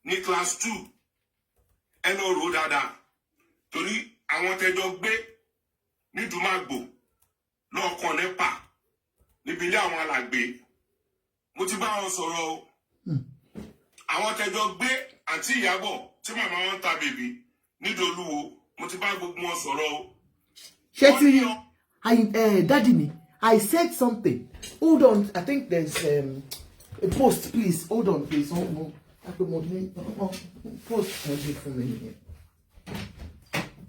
ní class 2. Ẹ lọ rò dáadáa. Torí àwọn tẹjọ gbé ní Dùmágbò lọ́ọ̀kan nípa níbi ilé àwọn alàgbé. Mo ti bá wọn sọ̀rọ̀ o. Àwọn tẹjọ gbé àǹtí Ìyábọ̀ tí màmá wọn ta bèbí nídolúwo, mo ti bá gbogbo wọn sọ̀rọ̀ o. Ṣé ti daddy me, I said something. Hold on, I think there's a post, please. Hold on, please. Post for me.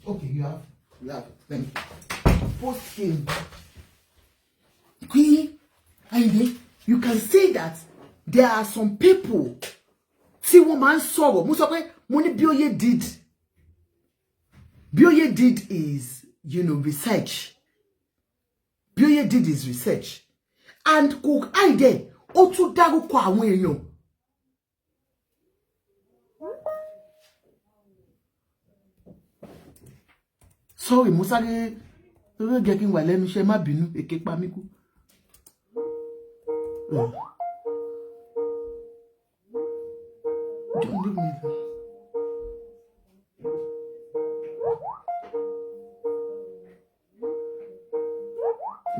Okay, you have. Thank you. Post him. Queen Ayinde, you can see that there are some people. See woman sorrow. Mo sọ pé mo ní Bioye did. Bioye did is, research. Bioye did his research. And kò Ayinde ó tún dárúkọ àwọn èèyàn. Sorry, mo sáré jẹ́ kí n wà lẹ́nu iṣẹ́, má bínú, èké pa mí kú. Don't leave me there.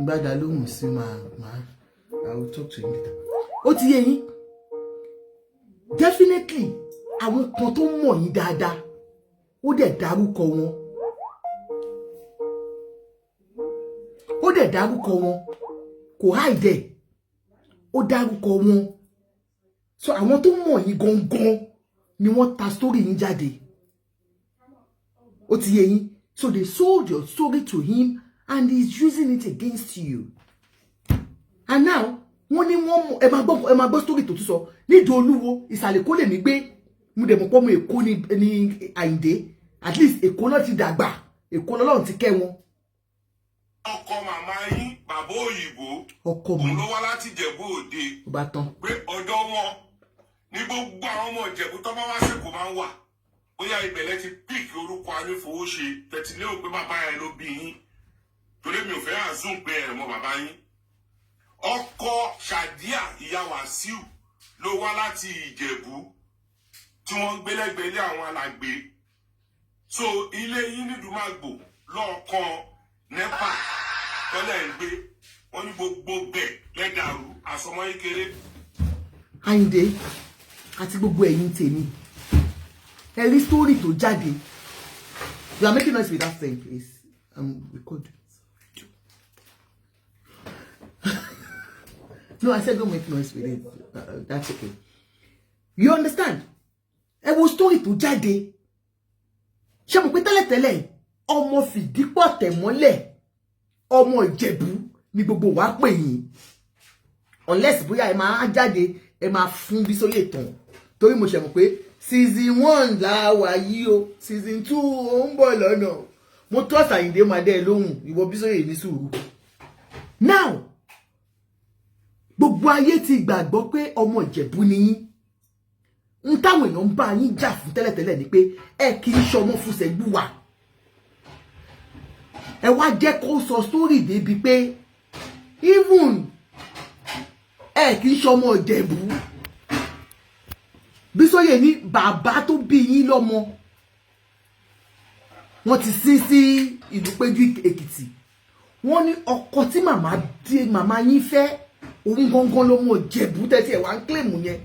Gbada lóhùn sí I will talk to him later. Ó ti yé yín. Definitely, àwọn kan tó mọ̀ yín dáadáa, ó dẹ̀ dárúkọ wọn. Ó dẹ̀ dárúkọ wọn. Kò hide. Ó dárúkọ wọn. So àwọn tó mọ̀ yín gangan ni wọ́n ta story yín jáde. Ó ti yé yín. So they sold your story to him and he's using it against you. And now, wọ́n ní wọ́n ẹ máa gbọ́ story tó tún sọ. Ní Ìdó-Olúwo, ìsàlẹ̀ kó lè mí gbé. Mo dẹ̀ mọ̀ pé ọmọ Èkó ní Àyìndé. at least Èkó náà ti dàgbà, Èkó lọ́lọ́run ti kẹ́ wọn. Ọkọ màmá yín bàbá òyìnbó Ọkọ mi òun ló wá láti Ìjẹ̀bú Òde ó bá tán. pé ọ̀dọ̀ wọn ní gbogbo àwọn ọmọ Ìjẹ̀bú tó bá wá sẹ́kọ̀ọ́ máa ń wà bóyá ìbẹ̀lẹ̀ ti píìkì orúkọ anífowóṣe tẹ̀tí lérò pé bàbá yẹn ló bí yín torí mi ò fẹ́ àzún pé ẹ̀ mọ bàbá yín. Ọkọ Ṣàdíà ìyá Wàsíù ló wá láti Ìjẹ̀bú tí wọ́n gbé lẹ́gbẹ̀ẹ́ ilé àwọn alàgbé. So ilé yín ní Dùmágbò lọ́ọ̀kan NEPA tọ́lẹ̀ ń gbé wọ́n ní gbogbo bẹ̀ lẹ́dàrú àsọmọ́ kékeré. Ayinde àti gbogbo ẹ̀yin tèmi ẹ rí story tó jáde. You are making noise with that thing, please. Record. No, I said don't make noise with it. That's okay. You understand? Ẹ wo story tó jáde. Ṣé mo pé tẹ́lẹ̀tẹ́lẹ̀ ọmọ fìdípọ̀ tẹ̀mọ́lẹ̀ ọmọ Ìjẹ̀bú ni gbogbo wa pè yín. Unless bóyá ẹ máa jáde ẹ máa fún Bísóyè tán. Torí mo ṣe mọ̀ pé season 1 la wà yìí o, season 2 ó ń bọ̀ lọ́nà. Mo trust Ayinde máa dé lóhùn, ìwọ Bísóyè ní sùúrù. Now, gbogbo ayé ti gbàgbọ́ pé ọmọ Ìjẹ̀bú ni yín. N táwọn èèyàn ń bá yín jà fún tẹ́lẹ̀tẹ́lẹ̀ ni pé ẹ kì í ṣọmọ Fúsẹ̀gbù wa. Ẹ wá jẹ́ kó sọ story débi pé even ẹ kì í ṣọmọ Ìjẹ̀bú. Bísóyè ní bàbá tó bí yín lọ́mọ wọ́n ti sí ìlú Péjú Èkìtì. Wọ́n ní ọkọ tí màmá yín fẹ́ òun gangan ló mọ Ìjẹ̀bú tẹ́tí ẹ̀ wá ń claim yẹn.